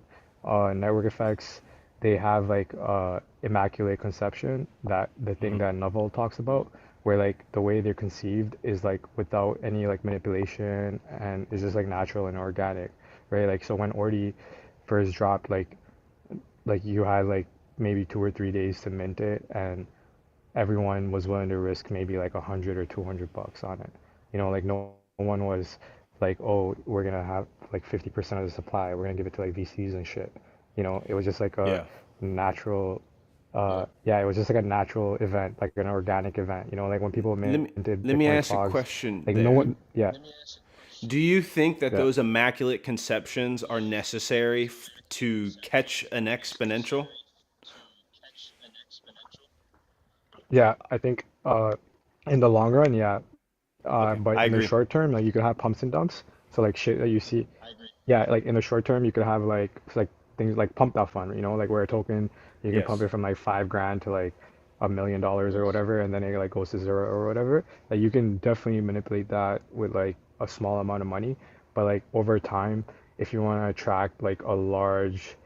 network effects, they have like immaculate conception, that the thing Hmm. that Novel talks about, where like the way they're conceived is like without any like manipulation, and it's just like natural and organic, right? Like so when Ordi first dropped, like you had like maybe 2 or 3 days to mint it, and everyone was willing to risk maybe like 100 or 200 bucks on it. Like no one was like, oh, we're gonna have like 50% of the supply. We're gonna give it to like VCs and shit. It was just like a Yeah. natural, yeah, it was just like a natural event, like an organic event. Like when people Let me minted let me Bitcoin ask a frogs, question like no there. one, yeah, Do you think that yeah, those immaculate conceptions are necessary to catch an exponential? yeah. I think in the long run, yeah. Okay, But I in the agree. short term, like you could have pumps and dumps. So like shit that you see. Yeah, like in the short term, you could have like things like pump that fund, like where a token you can pump Yes. it from like 5 grand to like $1 million or whatever, and then it like goes to zero or whatever. Like you can definitely manipulate that with like a small amount of money, but like over time, if you want to attract like a large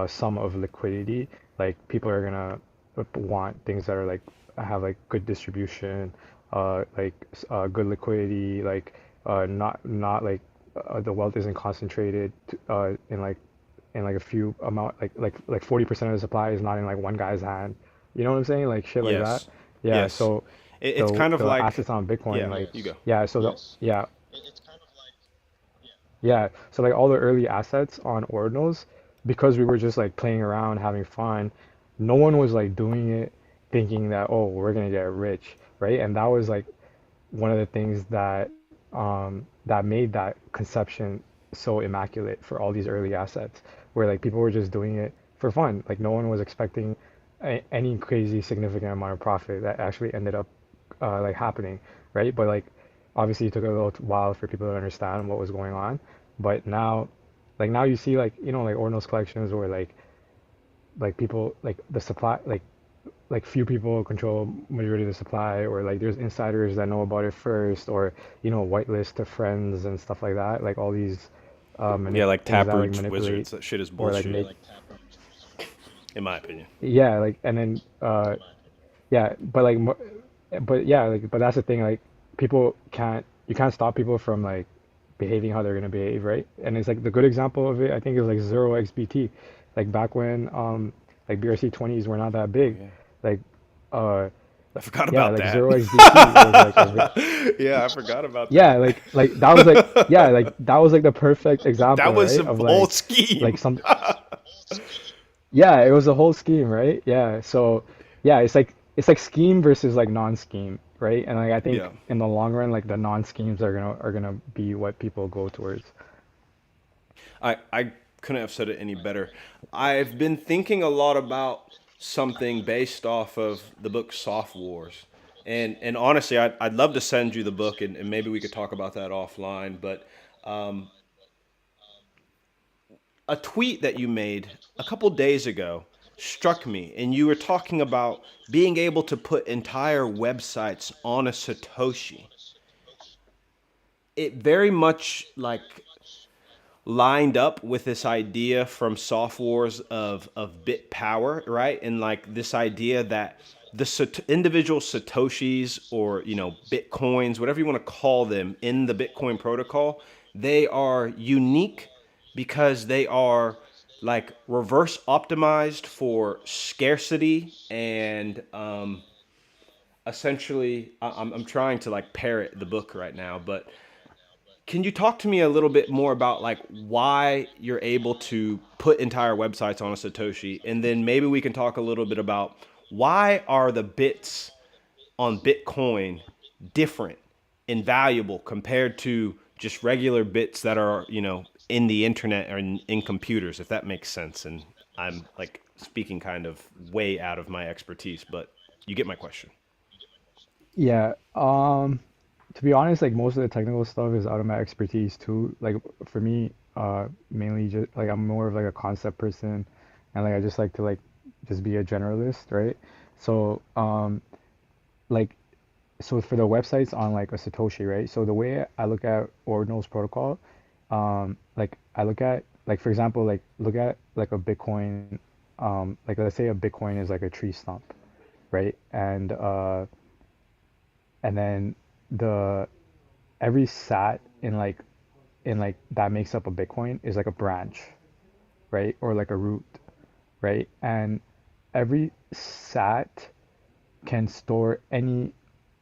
sum of liquidity, like people are gonna want things that are like have like good distribution, good liquidity, like not like the wealth isn't concentrated in like in like a few amount, like 40% of the supply is not in like one guy's hand. You know what I'm saying? Like shit like that. Yes. Yeah. Yes. So It's kind of the like, assets on Bitcoin, yeah, like you go. yeah. So the yeah yeah. So like all the early assets on Ordinals, because we were just like playing around, having fun, no one was like doing it thinking that, oh, we're gonna get rich, right? And that was like one of the things that that made that conception so immaculate for all these early assets, where like people were just doing it for fun. Like no one was expecting any crazy significant amount of profit that actually ended up like happening, right? But like obviously it took a little while for people to understand what was going on. But now, like now you see like like Ordinals collections where like people like the supply like few people control majority of the supply, or like there's insiders that know about it first, or whitelist to friends and stuff like that, like all these Yeah, like things that like Taproot manipulate Wizards. That shit is or like bullshit, make in my opinion. yeah like and then yeah but like but yeah like but that's the thing, like people can't you can't stop people from like behaving how they're gonna behave, right? And it's like the good example of it I think is like 0xBT, like back when like BRC20s were not that Oh big, yeah, like uh I forgot yeah, about like that. 0xBT was like a Yeah, I forgot about yeah, that. like that was like yeah, like that was like the perfect example, That was right? a Of whole like scheme. some yeah, it was a whole scheme, right? Yeah. So yeah, it's like scheme versus like non-scheme, right? And like I think Yeah, in the long run, like the non-schemes are gonna be what people go towards. I couldn't have said it any better. I've been thinking a lot about something based off of the book Soft Wars. And honestly, I'd love to send you the book, and maybe we could talk about that offline. But a tweet that you made a couple days ago struck me, and you were talking about being able to put entire websites on a Satoshi. It very much like lined up with this idea from soft wars of bit power, right? And like this idea that the individual satoshis, or bitcoins, whatever you want to call them, in the Bitcoin protocol, they are unique because they are like reverse optimized for scarcity. And essentially, I'm trying to like parrot the book right now, but can you talk to me a little bit more about like why you're able to put entire websites on a Satoshi? And then maybe we can talk a little bit about why are the bits on Bitcoin different and valuable compared to just regular bits that are, in the internet or in computers, if that makes sense. And I'm like speaking kind of way out of my expertise, but you get my question. Yeah. To be honest, like most of the technical stuff is out of my expertise too. Like for me, mainly just like I'm more of like a concept person, and like I just like to like just be a generalist, right? So like so for the websites on like a Satoshi, right? So the way I look at Ordinals protocol, like I look at like for example, like look at like a Bitcoin, like let's say a Bitcoin is like a tree stump, right? And then the every sat in like that makes up a Bitcoin is like a branch, right? Or like a root, right? And every sat can store any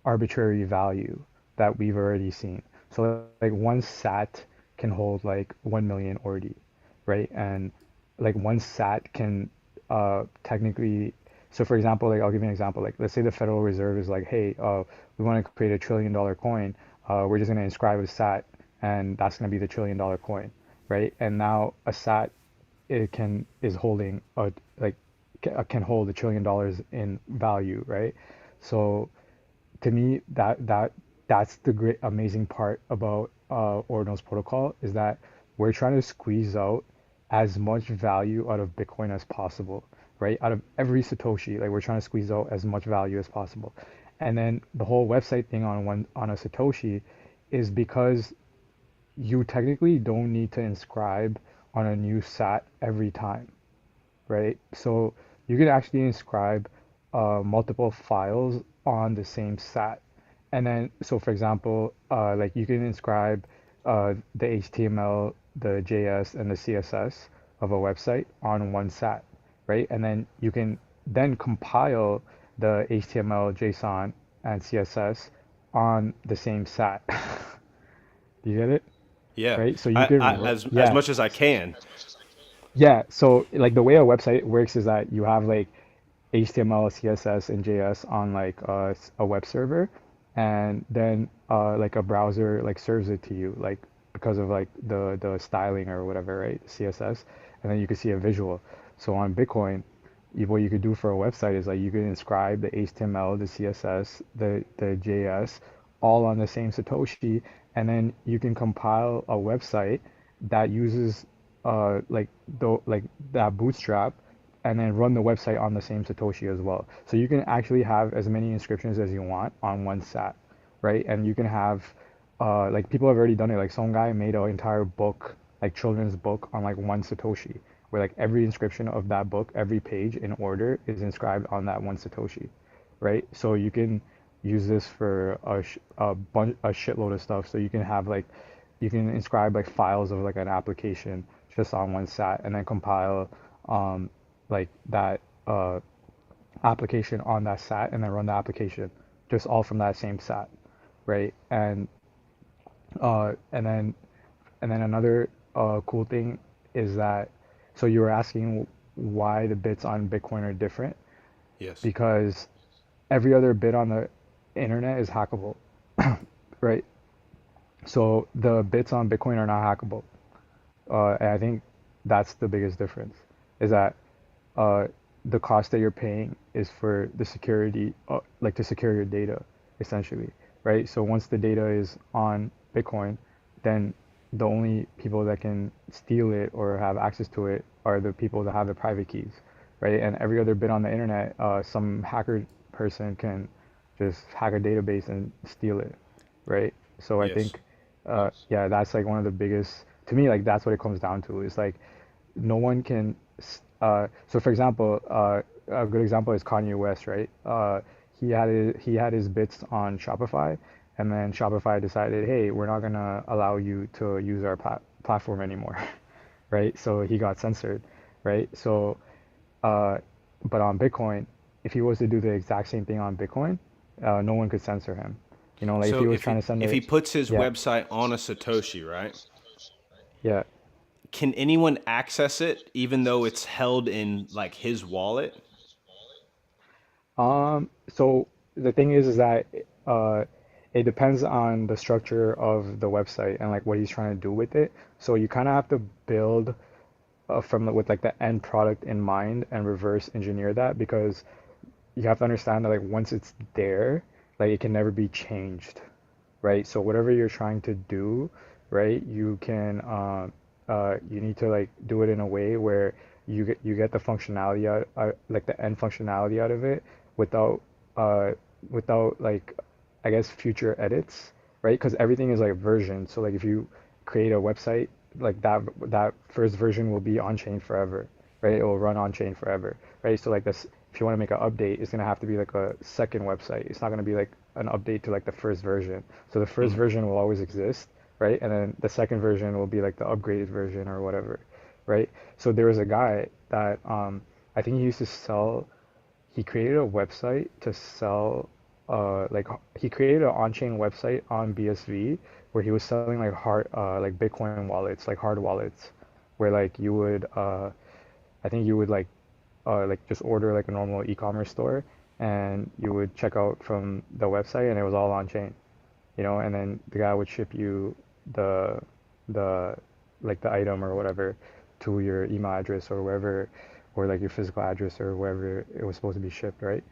arbitrary value that we've already seen. So like one sat can hold like 1 million ordi, right? And like one sat can technically, so for example, like I'll give you an example. Like let's say the Federal Reserve is like, hey, we want to create $1 trillion coin. We're just going to inscribe a sat, and that's going to be the $1 trillion coin, right? And now a sat it can is holding a like can hold $1 trillion in value, right? So to me that's the great amazing part about Ordinals protocol is that we're trying to squeeze out as much value out of Bitcoin as possible, right? Out of every Satoshi, like we're trying to squeeze out as much value as possible. And then the whole website thing on a Satoshi is because you technically don't need to inscribe on a new sat every time, right? So you can actually inscribe multiple files on the same sat. And then, so for example, like you can inscribe the HTML, the JS, and the CSS of a website on one sat, right? And then you can then compile the HTML, JSON, and CSS on the same sat. Do you get it? Yeah. Right? So you I can, as yeah, much as I can. yeah. So like the way a website works is that you have like HTML, CSS, and JS on like a web server, and then like a browser like serves it to you like because of like the styling or whatever, right? CSS, and then you can see a visual. So on Bitcoin, what you could do for a website is like you could inscribe the HTML, the CSS, the JS, all on the same Satoshi, and then you can compile a website that uses like like that bootstrap and then run the website on the same Satoshi as well. So you can actually have as many inscriptions as you want on one sat, right? And you can have like people have already done it. Like some guy made an entire book, like children's book on like one Satoshi, where like every inscription of that book, every page in order is inscribed on that one Satoshi, right? So you can use this for a shitload of stuff. So you can have like you can inscribe like files of like an application just on one sat and then compile um, like that application on that sat and then run the application just all from that same sat, right? And then another cool thing is that so you were asking why the bits on Bitcoin are different Yes. because every other bit on the internet is hackable, right? So the bits on Bitcoin are not hackable. And I think that's the biggest difference is that uh, the cost that you're paying is for the security, like to secure your data, essentially, right? So once the data is on Bitcoin, then the only people that can steal it or have access to it are the people that have the private keys, right? And every other bit on the internet, some hacker person can just hack a database and steal it, right? So I Yes. think, yeah, that's like one of the biggest, to me, like that's what it comes down to. It's like no one can so for example a good example is Kanye West, right? He had his bits on Shopify, and then Shopify decided, hey, we're not gonna allow you to use our platform anymore. Right? So he got censored, right? So uh, but on Bitcoin, if he was to do the exact same thing on Bitcoin, no one could censor him. You know, like if he So was trying to send if he it, puts his yeah, website on a Satoshi, right? yeah. Can anyone access it even though it's held in like his wallet? So the thing is that uh, it depends on the structure of the website and like what he's trying to do with it. So you kind of have to build with like the end product in mind and reverse engineer that because you have to understand that like once it's there, like it can never be changed, right? So whatever you're trying to do, right, you can you need to like do it in a way where you get the functionality out, like the end functionality out of it without uh without like I guess future edits, right? Because everything is like version. So like if you create a website, like that first version will be on chain forever, right? It will run on chain forever, right? So like this, if you want to make an update, it's gonna have to be like a second website. It's not gonna be like an update to like the first version. So the first Mhm. version will always exist, right? And then the second version will be like the upgraded version or whatever, right? So there was a guy that I think he used to sell. He created a website to sell. Like he created an on-chain website on BSV where he was selling like like Bitcoin wallets, like hard wallets, where like you would I think you would like just order like a normal e-commerce store and you would check out from the website and it was all on chain, you know, and then the guy would ship you the the like the item or whatever to your email address or wherever or like your physical address or wherever it was supposed to be shipped, right?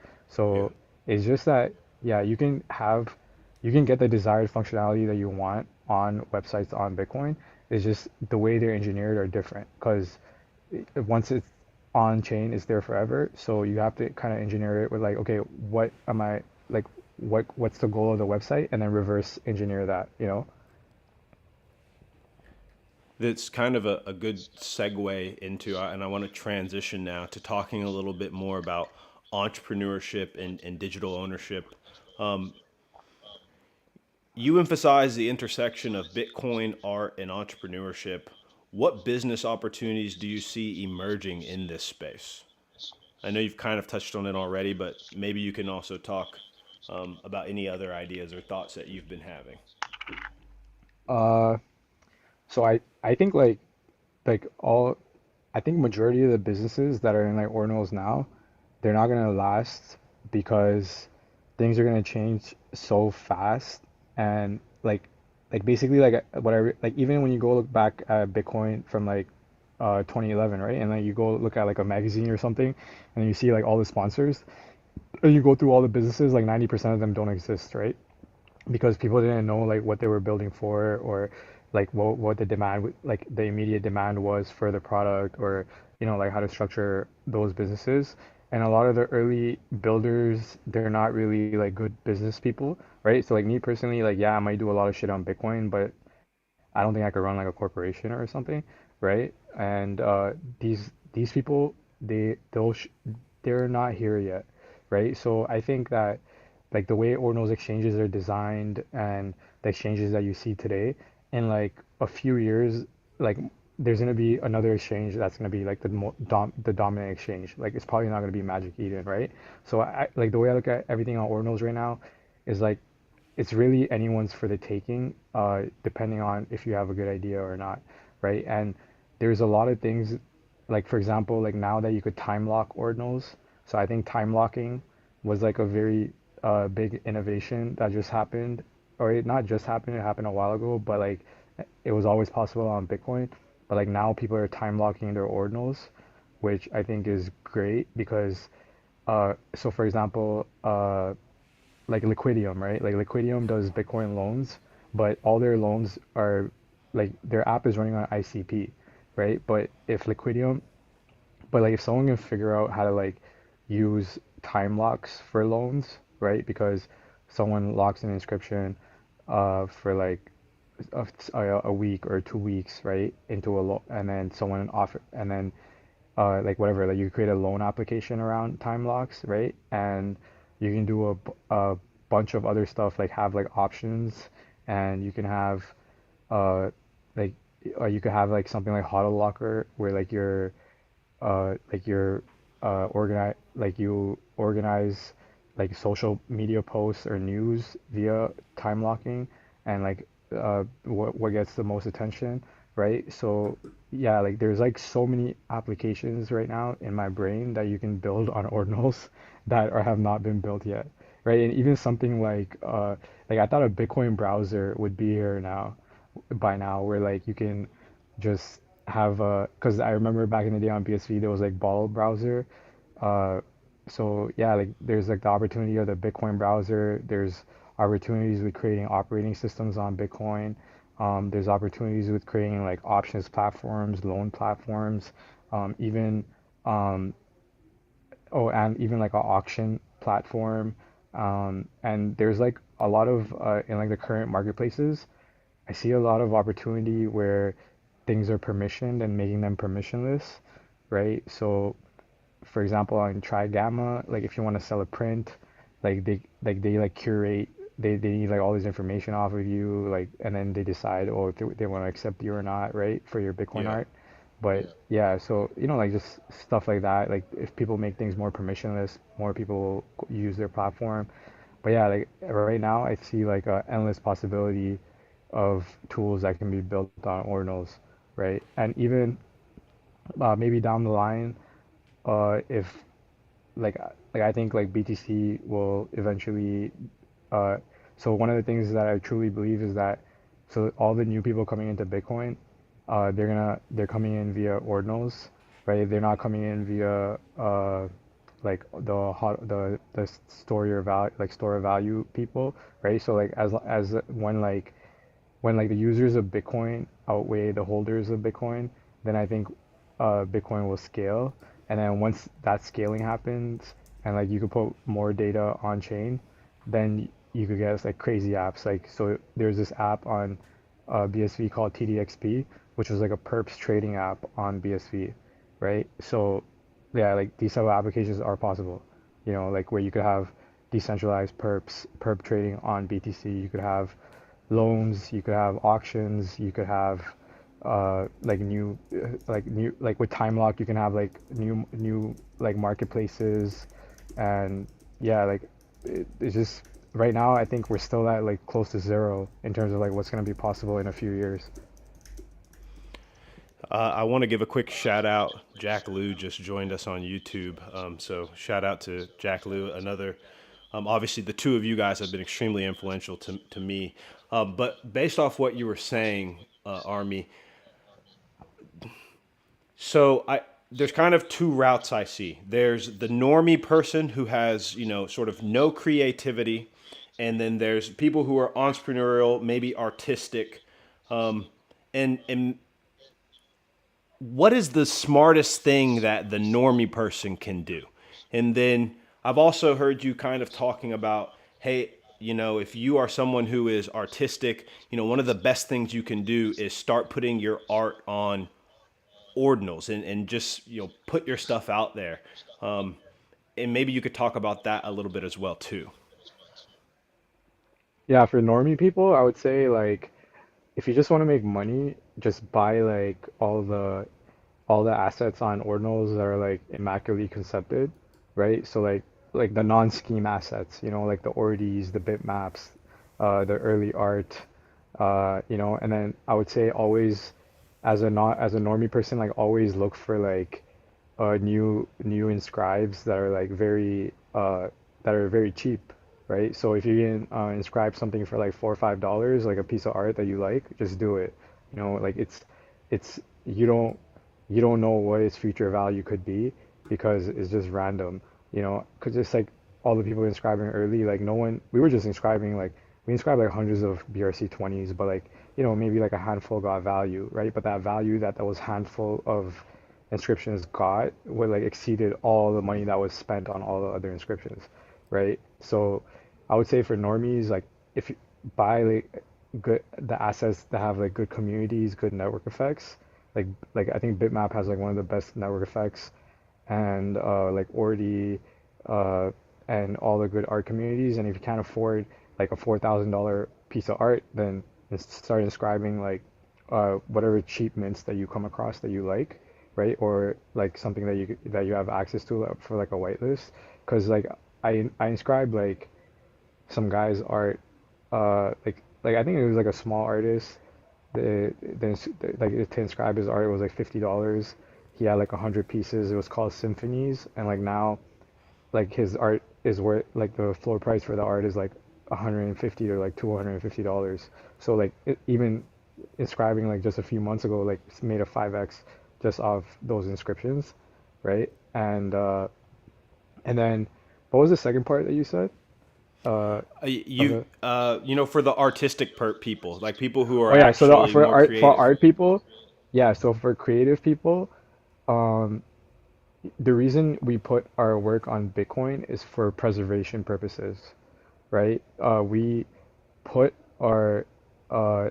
Yeah. So it's just that yeah, you can get the desired functionality that you want on websites on Bitcoin. It's just the way they're engineered are different because once it's on chain, it's there forever. So you have to kind of engineer it with like, okay, what am I like, what's the goal of the website, and then reverse engineer that, you know? That's kind of a good segue into, and I want to transition now to talking a little bit more about entrepreneurship and digital ownership. Um, you emphasize the intersection of Bitcoin, art, and entrepreneurship. what business opportunities do you see emerging in this space? I know you've kind of touched on it already, but maybe you can also talk about any other ideas or thoughts that you've been having. Uh, so I think like all I think majority of the businesses that are in like Ordinals now, they're not gonna last because things are gonna change so fast and like basically like whatever like even when you go look back at Bitcoin from like 2011, right? And then you go look at like a magazine or something and you see like all the sponsors and you go through all the businesses, like 90% of them don't exist, right? Because people didn't know like what they were building for or like what the demand like the immediate demand was for the product or like how to structure those businesses. And a lot of the early builders, they're not really like good business people, right? So like me personally, like yeah, I might do a lot of shit on Bitcoin, but I don't think I could run like a corporation or something, right? And these people, they're not here yet, right? So I think that like the way Ordinals exchanges are designed and the exchanges that you see today, in like a few years, like there's gonna be another exchange that's gonna be like the dominant exchange. Like it's probably not gonna be Magic Eden, right? So I like the way I look at everything on Ordinals right now is like it's really anyone's for the taking, depending on if you have a good idea or not, right? And there's a lot of things, like for example, like now that you could time lock ordinals. So I think time locking was like a very big innovation that just happened, or it not just happened, it happened a while ago, but like it was always possible on Bitcoin. But like now people are time locking their ordinals, which I think is great because, so for example, like Liquidium, right? Like Liquidium does Bitcoin loans, but all their loans are like their app is running on ICP, right? But like if someone can figure out how to like use time locks for loans, right? Because someone locks an inscription for like a week or 2 weeks, right? Into a loan, and then someone offer, and then like whatever, like you create a loan application around time locks, right? And you can do a bunch of other stuff like have like options, and you can have uh like you could have like something like HODL locker where like you're organize like you organize like social media posts or news via time locking and like what gets the most attention, right? So yeah, like there's like so many applications right now in my brain that you can build on ordinals that are have not been built yet, right? And even something like I thought a Bitcoin browser would be here now by now where like you can just have because I remember back in the day on BSV there was like bottle browser. uh so yeah, like there's like the opportunity of the Bitcoin browser. There's opportunities with creating operating systems on Bitcoin. There's opportunities with creating like options platforms, loan platforms, even um oh, and even like an auction platform. And there's like a lot of in like the current marketplaces, I see a lot of opportunity where things are permissioned and making them permissionless, right? So, for example, on Tri Gamma, like if you want to sell a print, they like curate, they need like all this information off of you, like, and then they decide, oh, if they want to accept you or not, right, for your Bitcoin Yeah. art. But yeah, so like just stuff like that. Like if people make things more permissionless, more people will use their platform. But yeah, like right now, I see like a endless possibility of tools that can be built on Ordinals, right? And even maybe down the line, if like I think like BTC will eventually. Uh, so one of the things that I truly believe is that so all the new people coming into Bitcoin, they're coming in via Ordinals, right? They're not coming in via like the store of value like store of value people, right? So like as when like the users of Bitcoin outweigh the holders of Bitcoin, then I think Bitcoin will scale. And then once that scaling happens, and like you could put more data on chain, then you could get like crazy apps. Like so, there's this app on BSV called TDXP, which was like a perps trading app on BSV, right? So yeah, like these type of applications are possible. Like where you could have decentralized perp trading on BTC. You could have loans, you could have auctions, you could have like with time lock you can have like new like marketplaces, and yeah, like it's just right now I think we're still at like close to zero in terms of like what's going to be possible in a few years. I want to give a quick shout out. Jack Liu just joined us on YouTube. So shout out to Jack Liu. Another, obviously, the two of you guys have been extremely influential to me. But based off what you were saying, Army, so there's kind of two routes I see. There's the normie person who has, sort of no creativity, and then there's people who are entrepreneurial, maybe artistic, and what is the smartest thing that the normie person can do? And then I've also heard you kind of talking about, hey, if you are someone who is artistic, one of the best things you can do is start putting your art on Ordinals and just, put your stuff out there. Um, and maybe you could talk about that a little bit as well too. Yeah, for normie people, I would say like if you just want to make money, just buy like all the assets on Ordinals that are like immaculately concepted, right? So like the non-scheme assets, like the ords, the bitmaps, the early art, and then I would say always as a normie person, like always look for like new inscribes that are very cheap, right? So if you can inscribe something for like $4 or $5, like a piece of art that you like, just do it. Like it's you don't know what its future value could be because it's just random. Because it's like all the people inscribing early, like no one, we were just inscribing like we inscribed like hundreds of BRC20s, but like maybe like a handful got value, right? But that value that those handful of inscriptions got would like exceeded all the money that was spent on all the other inscriptions, right? So I would say for normies, like if you buy like good the assets that have like good communities, good network effects, like I think Bitmap has like one of the best network effects, and like Ordi, uh, and all the good art communities. And if you can't afford like a $4,000 piece of art, then start inscribing like whatever cheap mints that you come across that you like, right? Or like something that you have access to for like a whitelist. Because like I inscribed like some guy's art, like I think it was like a small artist. Like to inscribe his art was like $50. He had like 100 pieces. It was called Symphonies, and like now like his art is worth like the floor price for the art is like 150 or like $250. So like even inscribing like just a few months ago like it's made a 5x just off those inscriptions, right? And then what was the second part that you said? Of You, the for the artistic people, like people who are Oh yeah, so actually more for creative. art people, yeah, so for creative people, um, the reason we put our work on Bitcoin is for preservation purposes, right? We put our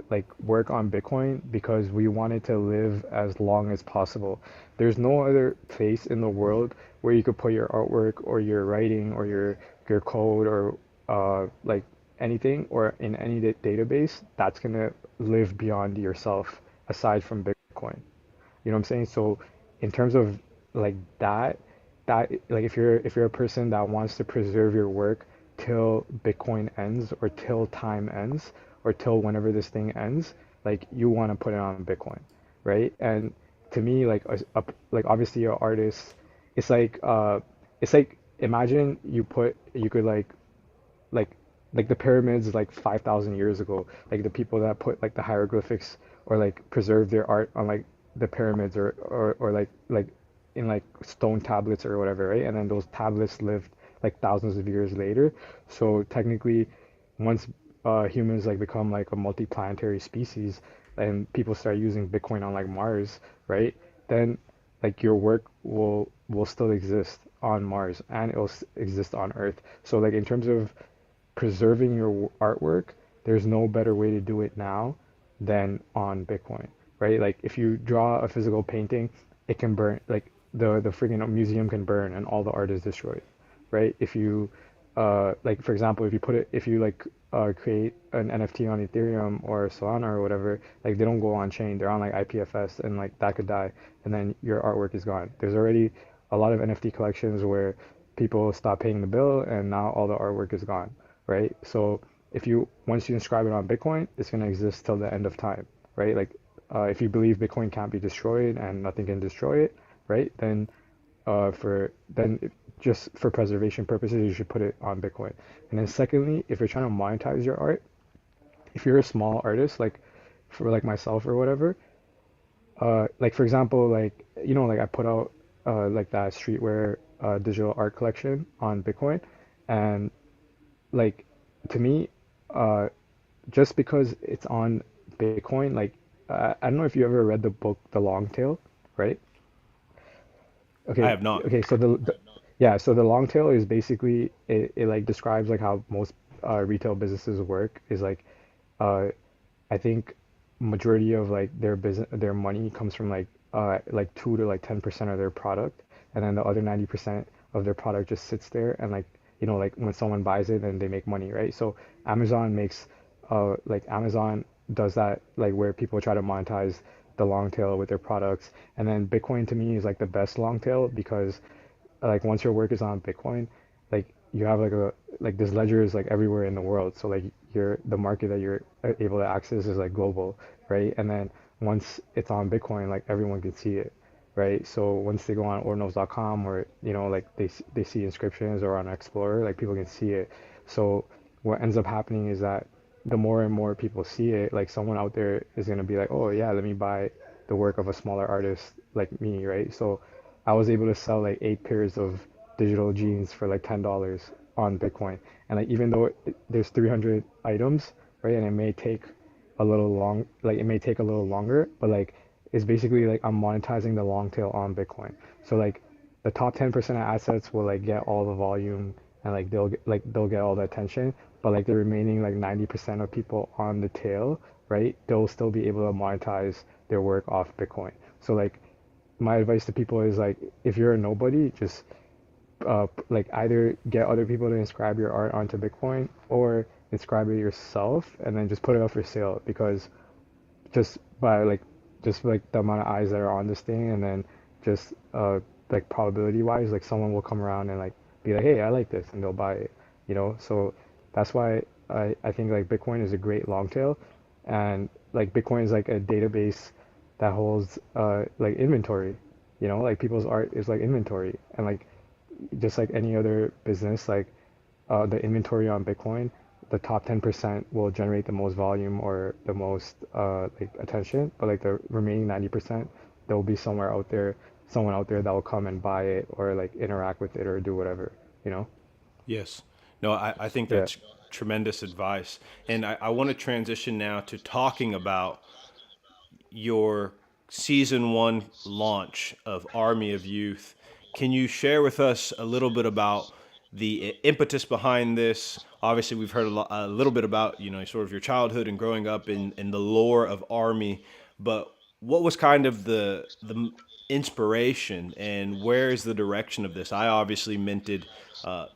like work on Bitcoin because we wanted to live as long as possible. There's no other place in the world where you could put your artwork or your writing or your code or like anything or in any database that's gonna live beyond yourself aside from Bitcoin. You know what I'm saying? So in terms of like that like if you're a person that wants to preserve your work till Bitcoin ends or till time ends or till whenever this thing ends, like you want to put it on Bitcoin, right? And to me, like like obviously you're an artist, it's like imagine you could like like the pyramids like 5,000 years ago, like the people that put like the hieroglyphics or like preserve their art on like the pyramids or like in like stone tablets or whatever, right? And then those tablets lived like thousands of years later. So technically, once humans like become like a multi-planetary species and people start using Bitcoin on like Mars, right? Then like your work will still exist on Mars and it'll exist on Earth. So like in terms of preserving your artwork, there's no better way to do it now than on Bitcoin, right? Like if you draw a physical painting, it can burn, like the freaking museum can burn and all the art is destroyed, right? If you like for example, if you like create an NFT on Ethereum or Solana or whatever, like they don't go on chain. They're on like IPFS, and like that could die, and then your artwork is gone. There's already a lot of NFT collections where people stop paying the bill, and now all the artwork is gone, right? So if you once you inscribe it on Bitcoin, it's gonna exist till the end of time, right? Like if you believe Bitcoin can't be destroyed and nothing can destroy it, right? Then for then just for preservation purposes, you should put it on Bitcoin. And then secondly, if you're trying to monetize your art, if you're a small artist, like for like myself or whatever, like for example, like like I put out like that streetwear digital art collection on Bitcoin, and like to me, uh, just because it's on Bitcoin, like I don't know if you ever read the book The Long Tail, right? I Okay, have not. okay, so yeah, so the long tail is basically it like describes like how most retail businesses work is uh I think majority of like their money comes from like 2 to like 10% of their product, and then the other 90% of their product just sits there, and like like when someone buys it, then they make money, right? So Amazon makes like Amazon does that, like where people try to monetize the long tail with their products. And then Bitcoin to me is like the best long tail because like once your work is on Bitcoin, like you have like this ledger is like everywhere in the world. So like the market that you're able to access is like global, right? And then once it's on Bitcoin, like everyone can see it, right? So once they go on ordinals.com, or like they see inscriptions, or on Explorer, like people can see it. So what ends up happening is that the more and more people see it, like someone out there is going to be like, oh yeah, let me buy the work of a smaller artist like me, right? So I was able to sell like 8 pairs of digital jeans for like $10 on Bitcoin. And like even though there's 300 items, right, and it may take a little longer, but like it's basically like I'm monetizing the long tail on Bitcoin. So like the top 10% of assets will like get all the volume, and like they'll get all the attention, but like the remaining like 90% of people on the tail, right, they'll still be able to monetize their work off Bitcoin. So like my advice to people is like if you're a nobody, just like either get other people to inscribe your art onto Bitcoin, or inscribe it yourself and then just put it up for sale, because just by like the amount of eyes that are on this thing, and then just like probability wise, like someone will come around and like be like, hey, I like this, and they'll buy it, so that's why I think like Bitcoin is a great long tail. And like Bitcoin is like a database that holds like inventory, like people's art is like inventory. And like just like any other business, like the inventory on Bitcoin, the top 10% will generate the most volume or the most like attention, but like the remaining 90%, there will be someone out there that will come and buy it, or like interact with it, or do whatever, you know? Yes. No, I think Yeah. that's tremendous advice. And I want to transition now to talking about your season one launch of Army of Youth. Can you share with us a little bit about the impetus behind this? Obviously, we've heard a little bit about sort of your childhood and growing up in the lore of Army, but what was kind of the inspiration, and where is the direction of this? I obviously minted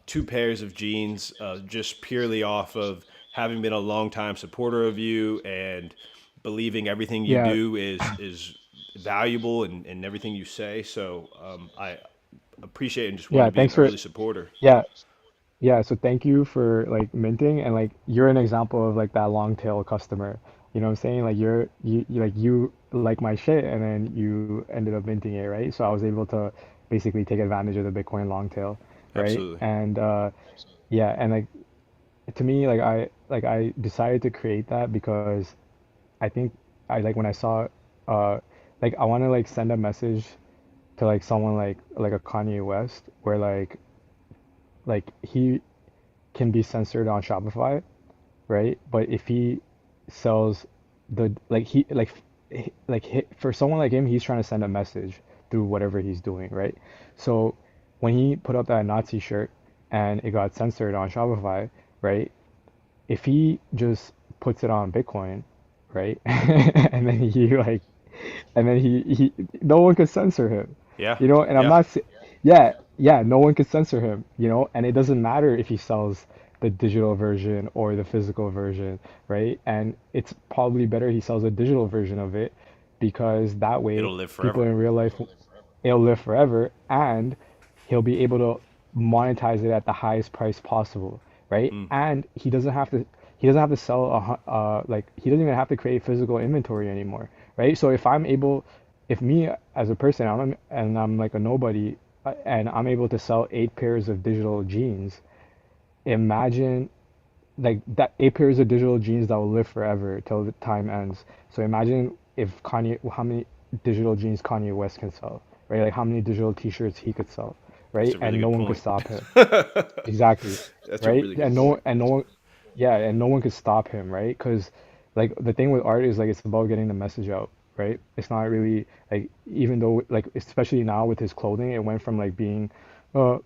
2 pairs of jeans just purely off of having been a longtime supporter of you and believing everything you Yeah. do is valuable, and everything you say. So I appreciate and just wanted Yeah. to be an Thanks for, early supporter. yeah. Yeah, so thank you for like minting, and like you're an example of like that long tail customer. You know what I'm saying? Like you like my shit, and then you ended up minting it, right? So I was able to basically take advantage of the Bitcoin long tail, right? Absolutely. And yeah, and like to me, like I decided to create that because I think I like when I saw uh like I want to like send a message to like someone like a Kanye West, where like he can be censored on Shopify, right? But if he sells the like he like for someone like him, he's trying to send a message through whatever he's doing, right? So when he put up that Nazi shirt and it got censored on Shopify, right? If he just puts it on Bitcoin, right? And then he no one could censor him, Yeah. and I'm Yeah. not, yeah, yeah, no one could censor him, and it doesn't matter if he sells the digital version or the physical version, right? And it's probably better he sells a digital version of it because that way It'll live people forever. in real life, it'll live forever, and he'll be able to monetize it at the highest price possible, right? And he doesn't have to sell like he doesn't even have to create physical inventory anymore, right? So if me as a person, I'm like a nobody, and I'm able to sell 8 pairs of digital jeans, imagine like that 8 pairs of digital jeans that will live forever till the time ends. So imagine if how many digital jeans Kanye West can sell, right? Like how many digital t-shirts he could sell, That's right? a really And no good one could point. stop him. Exactly, That's a right? really good And point. no one, yeah, and no one could stop him, right? Because like the thing with art is like it's about getting the message out, right? It's not really like even though like especially now with his clothing, it went from uh,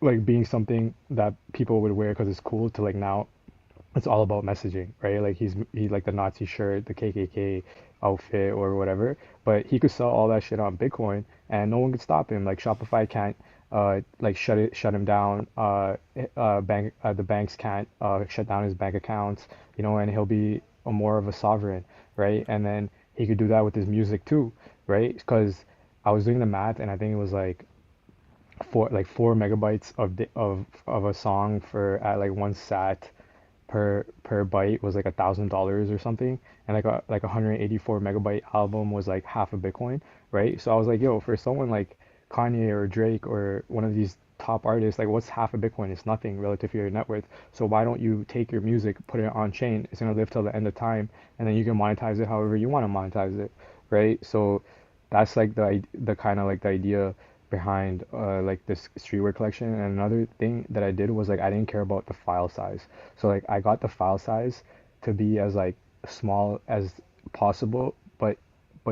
like being something that people would wear because it's cool to like now it's all about messaging, right? Like he like the Nazi shirt, the KKK outfit or whatever, but he could sell all that shit on Bitcoin and no one could stop him. Like Shopify can't like shut him down. The banks can't shut down his bank accounts, and he'll be a more of a sovereign, right? And then he could do that with his music too, right? Because I was doing the math and I think it was like 4 megabytes of a song for at like 1 sat per byte was like $1,000 or something, and like a 184 megabyte album was like half a Bitcoin, right? So I was like, yo, for someone like Kanye or Drake or one of these top artists, like what's half a Bitcoin? It's nothing relative to your net worth. So why don't you take your music, put it on chain? It's gonna live till the end of time, and then you can monetize it however you want to monetize it, right? So that's like the kind of like the idea behind like this streetwear collection. And another thing that I did was like I didn't care about the file size. So like I got the file size to be as like small as possible, but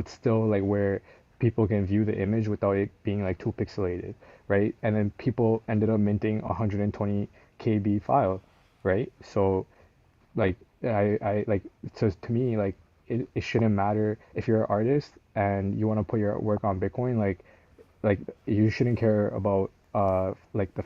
still like where people can view the image without it being like too pixelated, right? And then people ended up minting 120 KB file, right? So like I like so to me like it shouldn't matter if you're an artist and you want to put your work on Bitcoin, like you shouldn't care about like the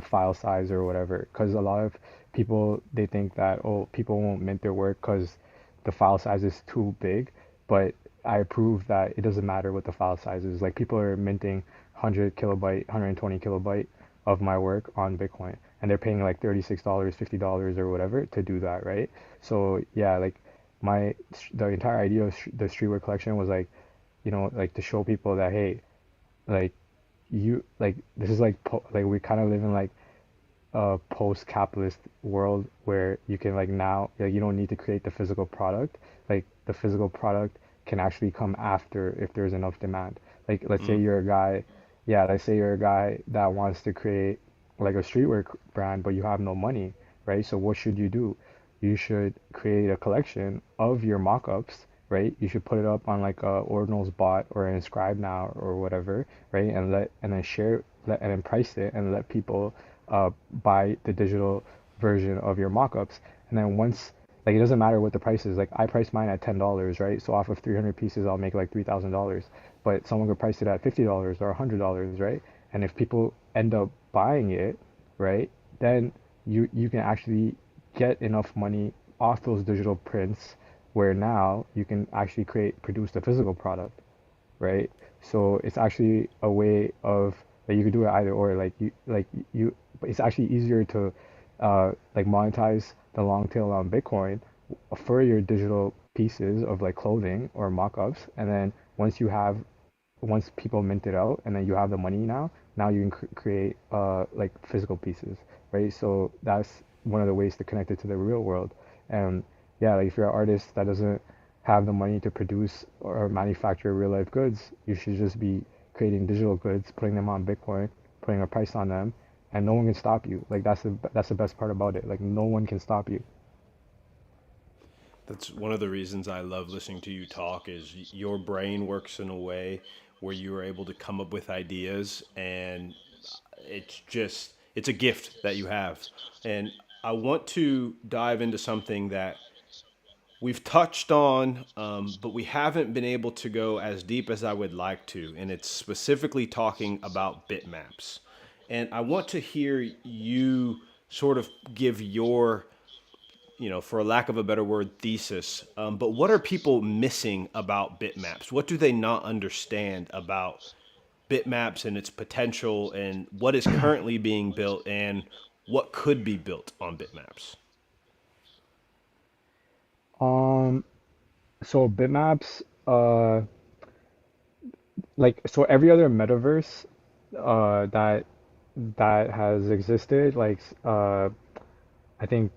file size or whatever, because a lot of people they think that, oh, people won't mint their work because the file size is too big, but I prove that it doesn't matter what the file size is. Like people are minting 100 kilobyte, 120 kilobyte of my work on Bitcoin, and they're paying like $36, $50 or whatever to do that, right? So yeah, like my the entire idea of the streetwear collection was like, like to show people that, hey, like you like this is like like we kind of live in like a post-capitalist world where you can like now like you don't need to create the physical product. Like the physical product can actually come after if there's enough demand. Like let's say Mm. you're a guy, yeah, let's say you're a guy that wants to create like a streetwear brand, but you have no money, right? So what should you do? You should create a collection of your mock-ups, right? You should put it up on like a Ordinals bot or an Inscribe now or whatever, right? And then and then price it and let people buy the digital version of your mock-ups. And then once, like, it doesn't matter what the price is. Like I price mine at $10, right? So off of 300 pieces, I'll make like $3,000. But someone could price it at $50 or $100, right? And if people end up buying it, right, then you can actually get enough money off those digital prints where now you can actually produce the physical product, right? So it's actually a way of like you could do it either or. But it's actually easier to like monetize the long tail on Bitcoin for your digital pieces of like clothing or mock-ups, and then once people mint it out, and then you have the money now you can create like physical pieces, right? So that's one of the ways to connect it to the real world. And yeah, like if you're an artist that doesn't have the money to produce or manufacture real life goods, you should just be creating digital goods, putting them on Bitcoin, putting a price on them, and no one can stop you. Like that's the best part about it. Like no one can stop you. That's one of the reasons I love listening to you talk is your brain works in a way where you are able to come up with ideas, and it's a gift that you have. And I want to dive into something that we've touched on, but we haven't been able to go as deep as I would like to. And it's specifically talking about bitmaps. And I want to hear you sort of give your, for lack of a better word, thesis. But what are people missing about bitmaps? What do they not understand about bitmaps and its potential, and what is currently being built, and what could be built on bitmaps? Um, so bitmaps, so every other metaverse, that has existed, I think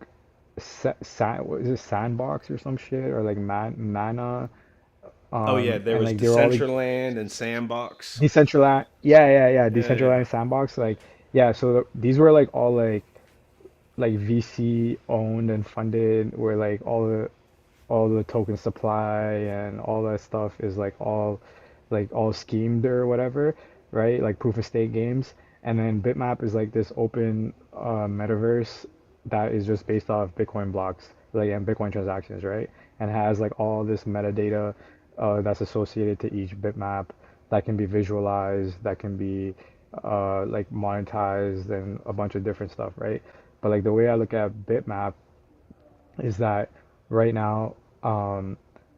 what is it, Sandbox or some shit, or like Mana, Oh yeah, there and was like they're all like Decentraland and Sandbox. decentralized. Yeah, yeah, yeah, Yeah, yeah. decentralized sandbox. Yeah, so these were like all like VC owned and funded, where like all the token supply and all that stuff is like all schemed or whatever, right? Like proof of stake games. And then Bitmap is like this open metaverse that is just based off Bitcoin blocks, like and Bitcoin transactions, right? And has like all this metadata that's associated to each bitmap that can be visualized, that can be like monetized and a bunch of different stuff, right? But like the way I look at Bitmap is that right now,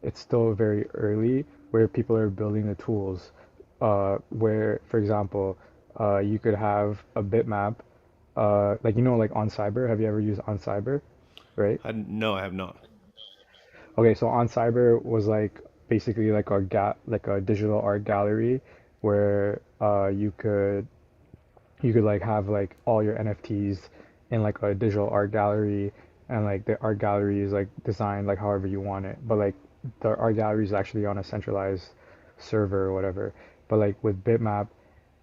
it's still very early where people are building the tools. Where, for example, you could have a bitmap, like like on Cyber. Have you ever used on Cyber? Right? No, I have not. Okay, so on Cyber was like basically like like a digital art gallery where you could like have like all your NFTs in like a digital art gallery, and like the art gallery is like designed like however you want it, but like the art gallery is actually on a centralized server or whatever. But like with Bitmap,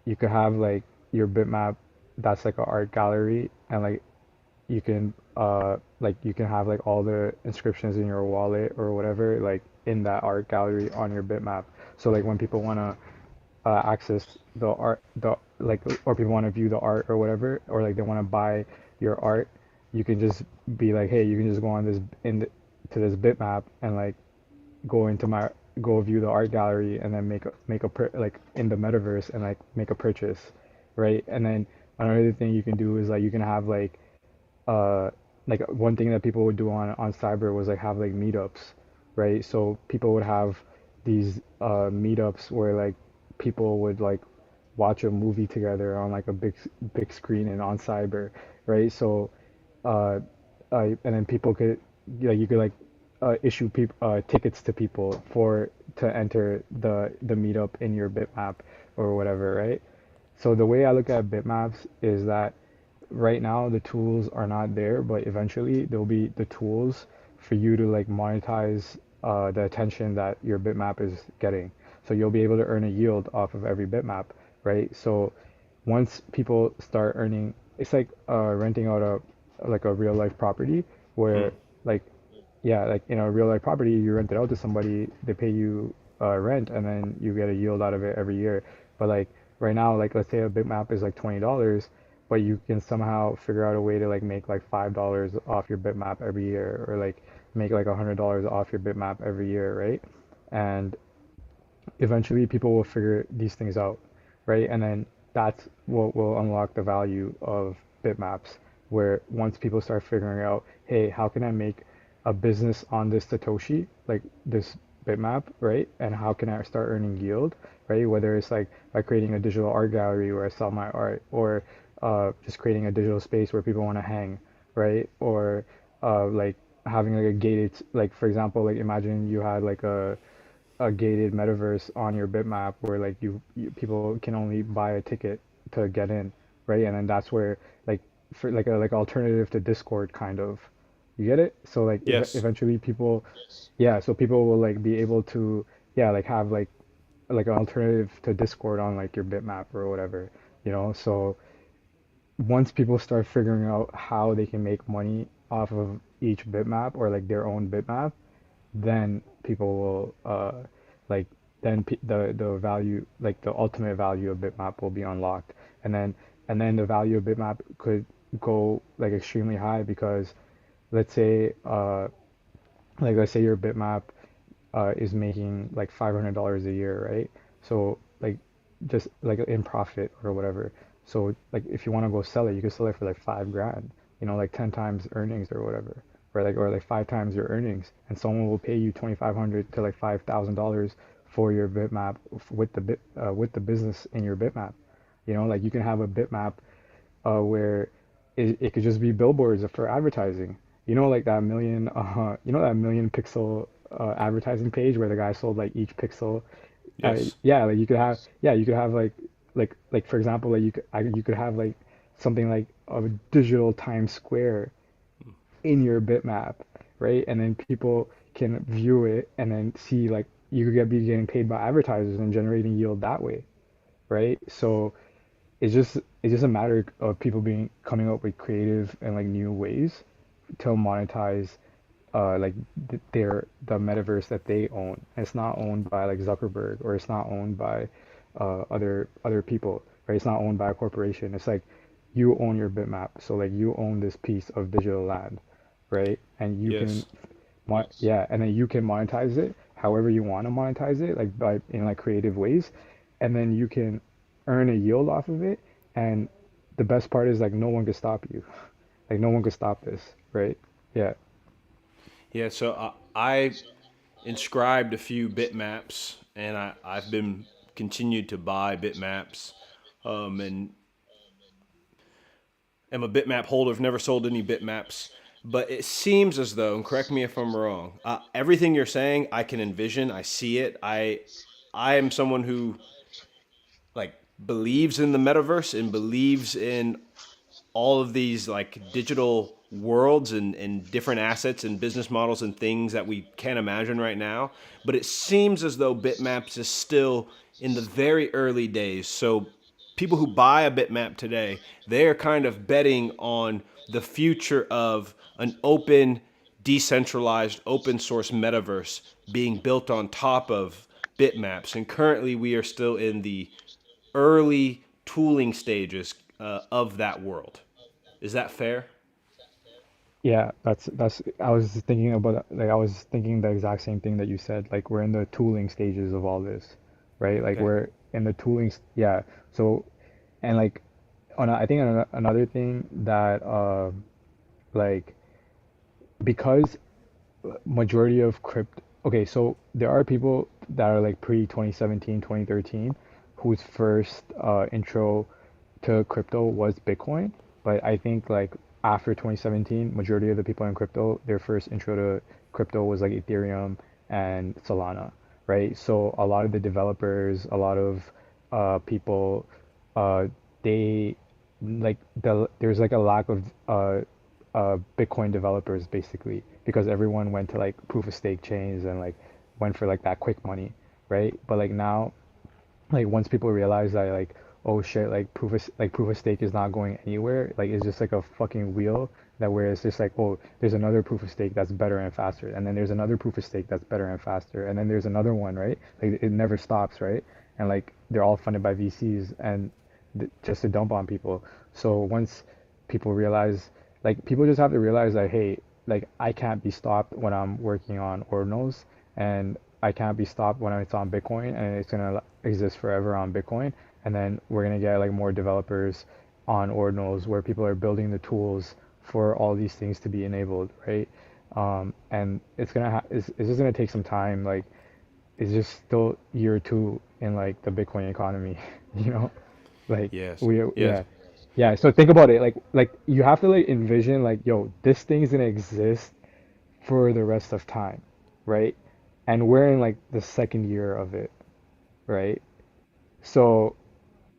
you could have like your Bitmap that's like an art gallery, and you can have like all the inscriptions in your wallet or whatever like in that art gallery on your Bitmap. So like when people want to access the art, or people want to view the art or whatever, or like they want to buy your art, you can just be like, hey, you can just go on this to this bitmap and like go into my go view the art gallery, and then like in the metaverse, and like make a purchase, right? And then another thing you can do is like you can have uh like one thing that people would do on cyber was like have like meetups, right? So people would have these meetups where like people would like watch a movie together on like a big screen and on cyber, right? So uh, and then people could, you could like issue tickets to people to enter the meetup in your bitmap or whatever, right? So the way I look at bitmaps is that right now the tools are not there, but eventually there'll be the tools for you to like monetize the attention that your bitmap is getting. So you'll be able to earn a yield off of every bitmap, right? So once people start earning, it's like renting out a real life property Hmm. where like yeah, like in a real life property, you rent it out to somebody, they pay you rent, and then you get a yield out of it every year. But like right now, like let's say a bitmap is like $20, but you can somehow figure out a way to like make like $5 off your bitmap every year, or like make like $100 off your bitmap every year, right? And eventually people will figure these things out, right? And then that's what will unlock the value of bitmaps, where once people start figuring out, hey, how can I make a business on this Satoshi, like this bitmap, right? And how can I start earning yield, right? Whether it's like by creating a digital art gallery where I sell my art, or just creating a digital space where people want to hang, right? Or like having like a gated, like for example, like imagine you had like a gated metaverse on your bitmap where like people can only buy a ticket to get in, right? And then that's where like for like a like alternative to Discord kind of. You get it? So like Yes. eventually people, yeah, so people will like be able to, yeah, like have like an alternative to Discord on like your bitmap or whatever, So once people start figuring out how they can make money off of each bitmap, or like their own bitmap, then people will like then the value, like the ultimate value of bitmap will be unlocked. And then the value of bitmap could go like extremely high, because let's say let's say your bitmap is making like $500 a year, right? So like just like in profit or whatever. So like if you want to go sell it, you can sell it for like 5 grand, like 10 times earnings or whatever, or like 5 times your earnings, and someone will pay you 2,500 to like $5,000 for your bitmap with the business in your bitmap. Like you can have a bitmap where it could just be billboards for advertising. Like that million, that million pixel advertising page where the guy sold like each pixel. Yes. Yeah, like you could have like for example, like you could have like something like a digital Times Square in your bitmap, right? And then people can view it and then see like you could be getting paid by advertisers and generating yield that way, right? So it's just a matter of people being coming up with creative and like new ways to monetize like the metaverse that they own. And it's not owned by like Zuckerberg, or it's not owned by other people, right? It's not owned by a corporation. It's like you own your bitmap, so like you own this piece of digital land, right? And you can Yes. yeah, and then you can monetize it however you want to monetize it, like by in like creative ways, and then you can earn a yield off of it. And the best part is like no one can stop you. Like no one can stop this, right? Yeah. Yeah. So I inscribed a few bitmaps, and I've been continued to buy bitmaps, and am a bitmap holder. I've never sold any bitmaps, but it seems as though, and correct me if I'm wrong, everything you're saying, I can envision. I see it. I am someone who like believes in the metaverse and believes in all of these like digital worlds and different assets and business models and things that we can't imagine right now. But it seems as though bitmaps is still in the very early days. So people who buy a bitmap today, they are kind of betting on the future of an open, decentralized, open source metaverse being built on top of bitmaps. And currently we are still in the early tooling stages of that world. Is that fair? Yeah, that's I was thinking about, like I was thinking the exact same thing that you said. Like we're in the tooling stages of all this, right? Like Okay. we're in the yeah. So and like I think another thing that like because majority of crypto, okay, so there are people that are like pre 2017 2013 whose first intro to crypto was Bitcoin. But I think like after 2017, majority of the people in crypto, their first intro to crypto was like Ethereum and Solana, right? So a lot of the developers, a lot of people, uh, they there's like a lack of Bitcoin developers basically, because everyone went to like proof of stake chains and like went for like that quick money, right? But like now, like once people realize that like, oh shit, like proof of stake is not going anywhere, like it's just like a fucking wheel, that where it's just like, oh, there's another proof of stake that's better and faster, and then there's another proof of stake that's better and faster, and then there's another one, right? Like it never stops, right? And like they're all funded by VCs and just to dump on people. So once people realize, like people just have to realize that, hey, like I can't be stopped when I'm working on Ordinals, and I can't be stopped when it's on Bitcoin, and it's gonna exist forever on Bitcoin. And then we're gonna get like more developers on Ordinals where people are building the tools for all these things to be enabled, right? And it's just gonna take some time. Like it's just still year two in like the Bitcoin economy, you know? Like Yes. we Yes. yeah. Yeah, so think about it. Like you have to like envision like, yo, this thing's gonna exist for the rest of time, right? And we're in like the second year of it, right? So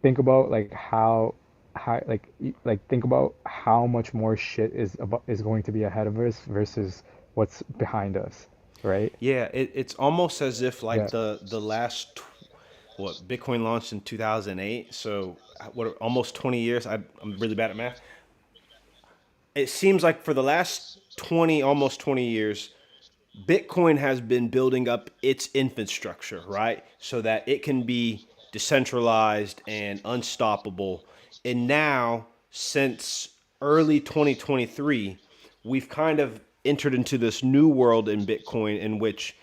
think about like how like think about how much more shit is going to be ahead of us versus what's behind us, right? Yeah. It's almost as if like Yeah. the last what Bitcoin launched in 2008. So what almost 20 years. I'm really bad at math. It seems like for the last 20, almost 20 years, Bitcoin has been building up its infrastructure, right? So that it can be decentralized and unstoppable. And now, since early 2023, we've kind of entered into this new world in Bitcoin in which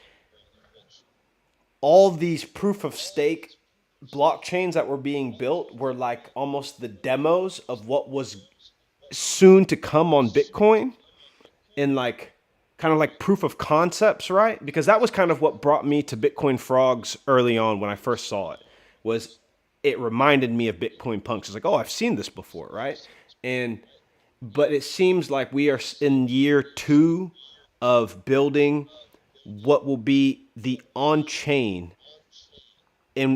all these proof of stake blockchains that were being built were like almost the demos of what was soon to come on Bitcoin, in like kind of like proof of concepts, right? Because that was kind of what brought me to Bitcoin frogs early on when I first saw it. Was it reminded me of Bitcoin punks. It's like, oh, I've seen this before, right? And but it seems like we are in year 2 of building what will be the on-chain,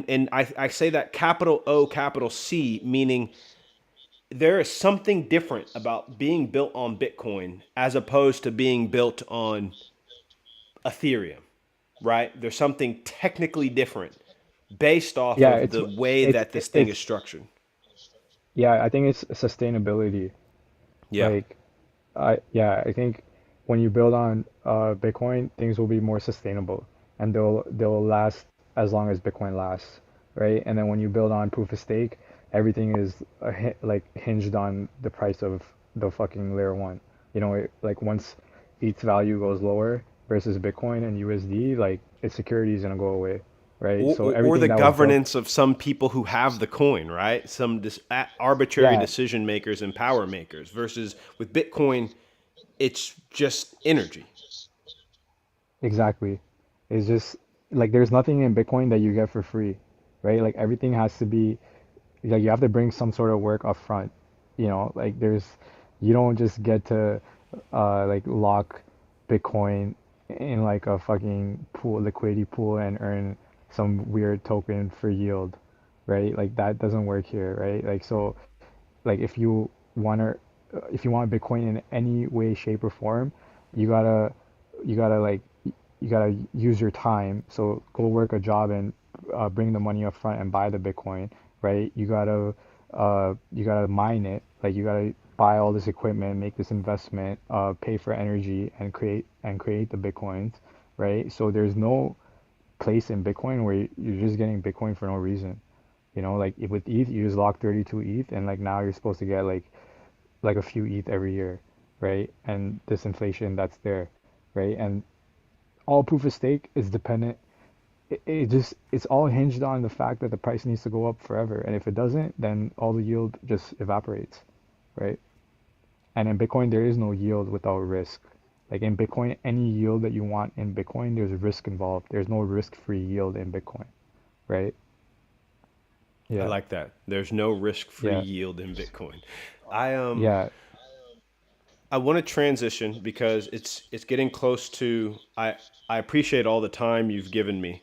and I say that capital O, capital C, meaning there is something different about being built on Bitcoin as opposed to being built on Ethereum, right? There's something technically different based off Yeah, of the way it's that this thing is it's structured. yeah, I think it's sustainability. Yeah. Like I think when you build on Bitcoin, things will be more sustainable and they'll last as long as Bitcoin lasts, right? And then when you build on proof of stake, everything is like hinged on the price of the fucking layer one. Like once ETH's value goes lower versus Bitcoin and USD, like its security is gonna go away, right? So Or everything the that was built, governance of some people who have the coin, right? Some arbitrary yeah, decision makers and power makers versus with Bitcoin, it's just energy. exactly. It's just like there's nothing in Bitcoin that you get for free, right? Like everything has to be like you have to bring some sort of work up front. Like you don't just get to like lock Bitcoin in like a fucking pool, liquidity pool and earn some weird token for yield, right? Like that doesn't work here, right? Like so like want to if you want Bitcoin in any way, shape, or form, you gotta you gotta like you gotta use your time. So go work a job and bring the money up front and buy the Bitcoin, right? You gotta mine it. Like you gotta buy all this equipment, make this investment, pay for energy, and create the Bitcoins, right? So there's no place in Bitcoin where you're just getting Bitcoin for no reason. Like with ETH, you just lock 32 ETH, and like now you're supposed to get like a few ETH every year, right? And this inflation that's there, right? And all proof of stake is dependent. It's all hinged on the fact that the price needs to go up forever, and if it doesn't, then all the yield just evaporates, right? And in Bitcoin, there is no yield without risk. Like in Bitcoin, any yield that you want in Bitcoin, there's risk involved. There's no risk-free yield in Bitcoin, right? I Yeah, like that. There's no risk-free yeah, yield in Bitcoin. I um yeah. I want to transition because it's getting close to I appreciate all the time you've given me.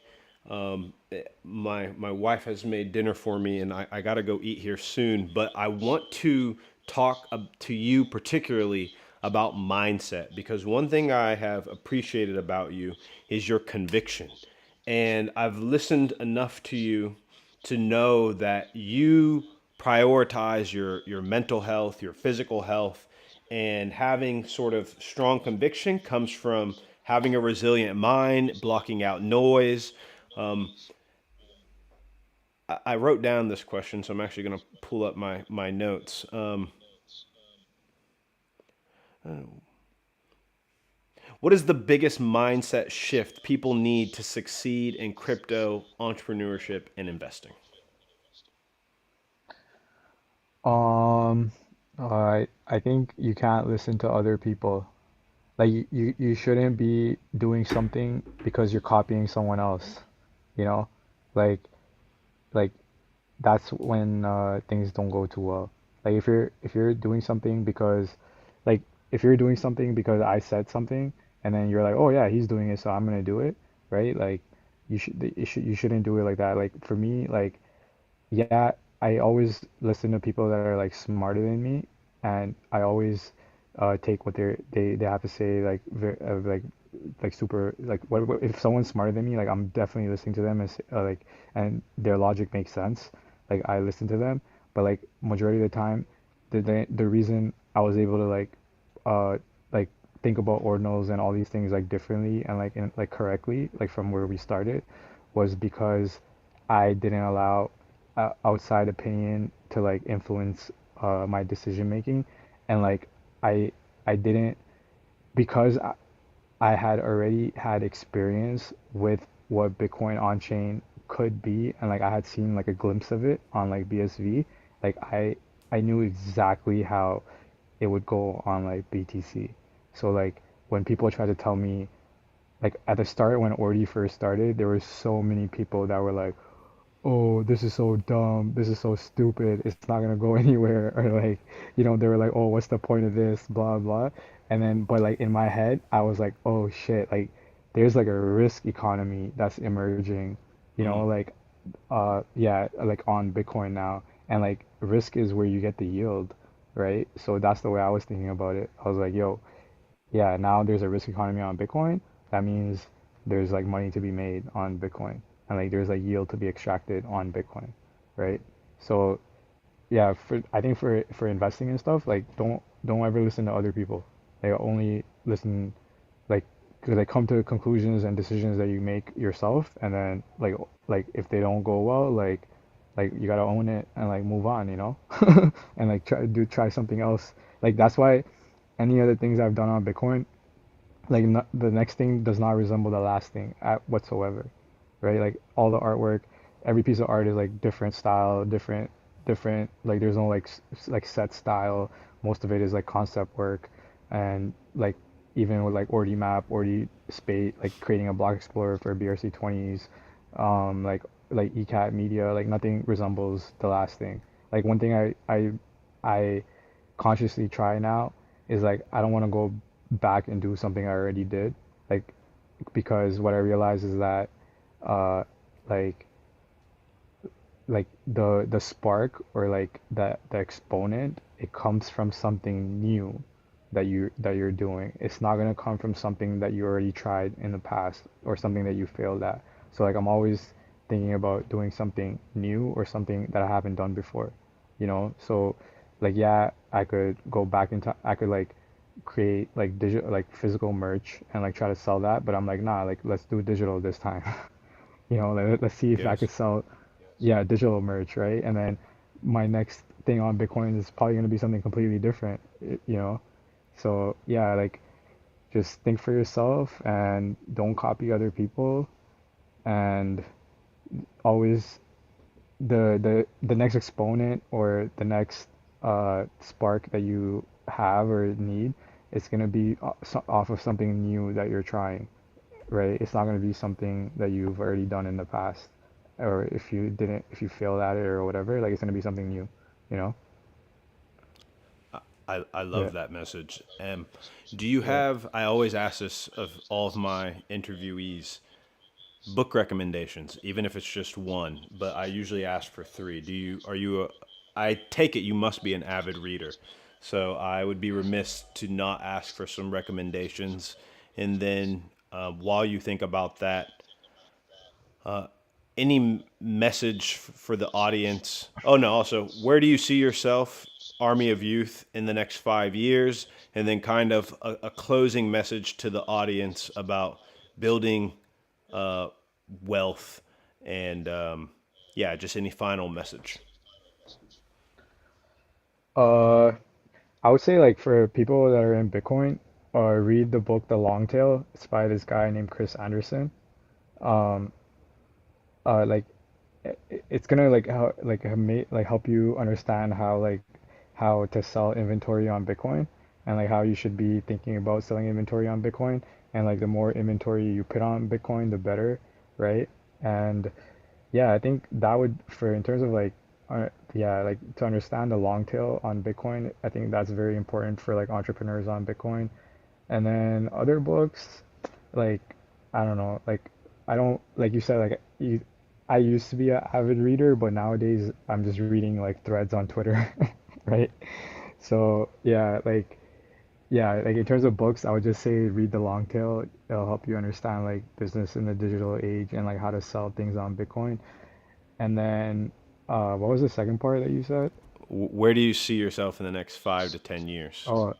My wife has made dinner for me and I got to go eat here soon, but I want to talk to you particularly about mindset because one thing I have appreciated about you is your conviction. And I've listened enough to you to know that you prioritize your mental health, your physical health, and having sort of strong conviction comes from having a resilient mind, blocking out noise. I wrote down this question, so I'm actually going to pull up my notes. What is the biggest mindset shift people need to succeed in crypto, entrepreneurship, and investing? Um, I think you can't listen to other people. Like you shouldn't be doing something because you're copying someone else, you know? Like like that's when things don't go too well. Like if you're doing something because like if you're doing something because I said something and then you're like, "Oh yeah, he's doing it, so I'm gonna do it." Right? Like you shouldn't do it like that. Like for me, like yeah, I always listen to people that are like smarter than me, and I always take what they have to say like super like if someone's smarter than me, like I'm definitely listening to them like and their logic makes sense. Like I listen to them, but like majority of the time, the reason I was able to uh like think about ordinals and all these things like differently and like correctly like from where we started was because I didn't allow outside opinion to like influence my decision making, and like I I didn't because I had already had experience with what Bitcoin on chain could be, and like I had seen like a glimpse of it on like BSV, like I knew exactly how it would go on like BTC. So like when people try to tell me, like at the start when Ordi first started, there were so many people that were like, "Oh, this is so dumb. This is so stupid. It's not gonna go anywhere." Or like, they were like, "Oh, what's the point of this?" Blah blah. And then, but like in my head, I was like, "Oh shit! Like, there's like a risk economy that's emerging. Mm, Like, yeah, like on Bitcoin now, and like risk is where you get the yield, right? So that's the way I was thinking about it. I was like, "Yo, yeah, now there's a risk economy on Bitcoin. That means there's like money to be made on Bitcoin, and like there's like yield to be extracted on Bitcoin, right? So yeah, I think for investing and stuff, like don't ever listen to other people. Like only listen, like, because they come to conclusions and decisions that you make yourself, and then like if they don't go well, like you gotta own it and like move on, and like try something else. Like that's why any other things I've done on Bitcoin, like not, the next thing does not resemble the last thing at whatsoever, right? Like all the artwork, every piece of art is like different style, different. Like there's no like set style. Most of it is like concept work, and like even with like Ordi Map, Ordi Spate, like creating a block explorer for BRC20s, like ECAT Media, like nothing resembles the last thing. Like one thing I consciously try now is like I don't want to go back and do something I already did. Like because what I realize is that uh like the spark or like the exponent, it comes from something new that you're doing. It's not gonna come from something that you already tried in the past or something that you failed at. So like I'm always thinking about doing something new or something that I haven't done before, So like yeah, I could go back into I could like create like digital like physical merch and like try to sell that, but I'm like nah, like let's do digital this time. Let's see if I yes. could sell, yeah, digital merch, right? And then my next thing on Bitcoin is probably going to be something completely different, So yeah, like just think for yourself and don't copy other people, and always the next exponent or the next spark that you have or need, it's going to be off of something new that you're trying, right? It's not going to be something that you've already done in the past, or if you failed at it or whatever, like it's going to be something new, you know? I Yeah, love that message. Do you yeah. have, I always ask this of all of my interviewees, book recommendations, even if it's just one, but I usually ask for three. Are you I take it you must be an avid reader. So I would be remiss to not ask for some recommendations. And then while you think about that, any message for the audience? Oh no, also, where do you see yourself, Army of Youth, in the next 5 years? And then kind of a closing message to the audience about building uh, wealth and yeah, just any final message. Uh, I would say like for people that are in Bitcoin, read the book The Long Tail. It's by this guy named Chris Anderson. Um, like it's gonna like how like help you understand how to sell inventory on Bitcoin, and like how you should be thinking about selling inventory on Bitcoin, and like the more inventory you put on Bitcoin, the better, right? And yeah, I think that would for in terms of like yeah, like to understand the long tail on Bitcoin, I think that's very important for like entrepreneurs on Bitcoin. And then other books, like I don't know, like I don't like you said, I used to be an avid reader, but nowadays I'm just reading like threads on Twitter, right? So yeah, like in terms of books, I would just say read The Long Tail. It'll help you understand like business in the digital age and like how to sell things on Bitcoin. And then what was the second part that you said? Where do you see yourself in the next 5 to 10 years? Oh,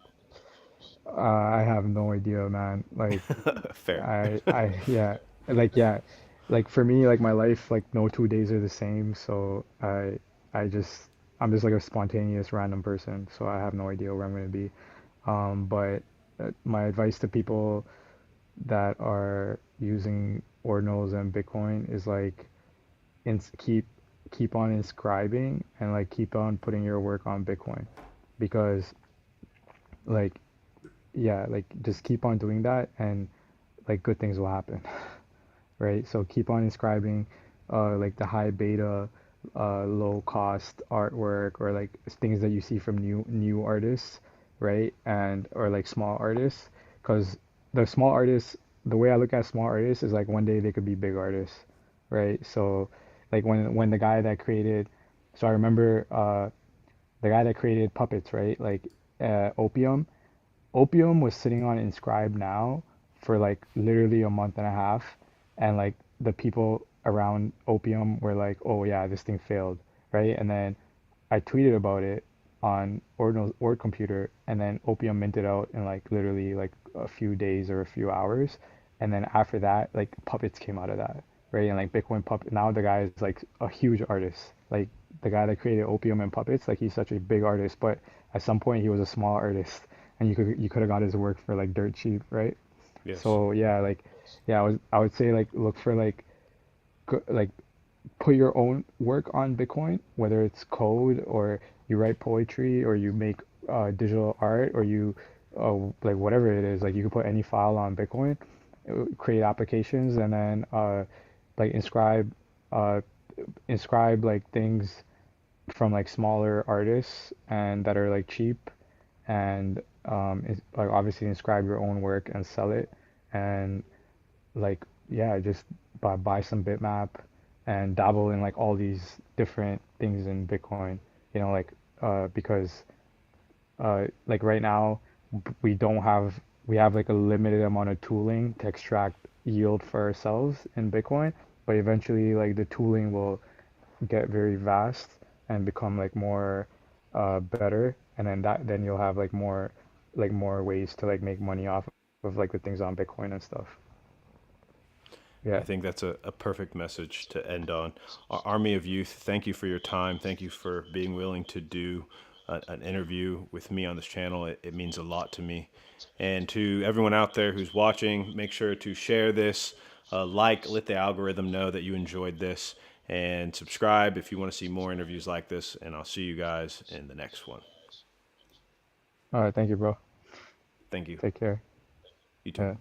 I have no idea, man. Like Fair. yeah, yeah, like for me, like my life, like no 2 days are the same. So I just, I'm just like a spontaneous random person. So I have no idea where I'm gonna be. But my advice to people that are using Ordinals and Bitcoin is like, keep on inscribing and like keep on putting your work on Bitcoin because like yeah, like just keep on doing that and like good things will happen, right? So keep on inscribing like the high beta low cost artwork or like things that you see from new artists, right? And or like small artists because the small artists, the way I look at small artists is like one day they could be big artists, right? So like when the guy that created, so I remember the guy that created puppets, right? Like Opium. Opium was sitting on Inscribe now for like literally a month and a half, and like the people around Opium were like, "Oh yeah, this thing failed," right? And then I tweeted about it on Ordinals Ord Computer, and then Opium minted out in like literally like a few days or a few hours, and then after that, like puppets came out of that, right? And like Bitcoin puppet. Now the guy is like a huge artist, like the guy that created Opium and puppets. Like he's such a big artist, but at some point he was a small artist, and you could have got his work for like dirt cheap, right? Yes. So yeah, like yeah, I would say like look for like like put your own work on Bitcoin, whether it's code or you write poetry or you make digital art or you like whatever it is, like you can put any file on Bitcoin, create applications, and then like uh, inscribe like things from like smaller artists and that are like cheap and like obviously inscribe your own work and sell it and like yeah, just buy some bitmap and dabble in like all these different things in Bitcoin, like because like right now we don't have we have like a limited amount of tooling to extract yield for ourselves in Bitcoin, but eventually like the tooling will get very vast and become like more better, and then you'll have like more ways to like make money off of like the things on Bitcoin and stuff. I Yeah. think that's a perfect message to end on. Our Army of Youth, thank you for your time. Thank you for being willing to do an interview with me on this channel. It means a lot to me. And to everyone out there who's watching, make sure to share this, let the algorithm know that you enjoyed this, and subscribe if you want to see more interviews like this. And I'll see you guys in the next one. All right, thank you, bro. Thank you. Take care. You too. Yeah.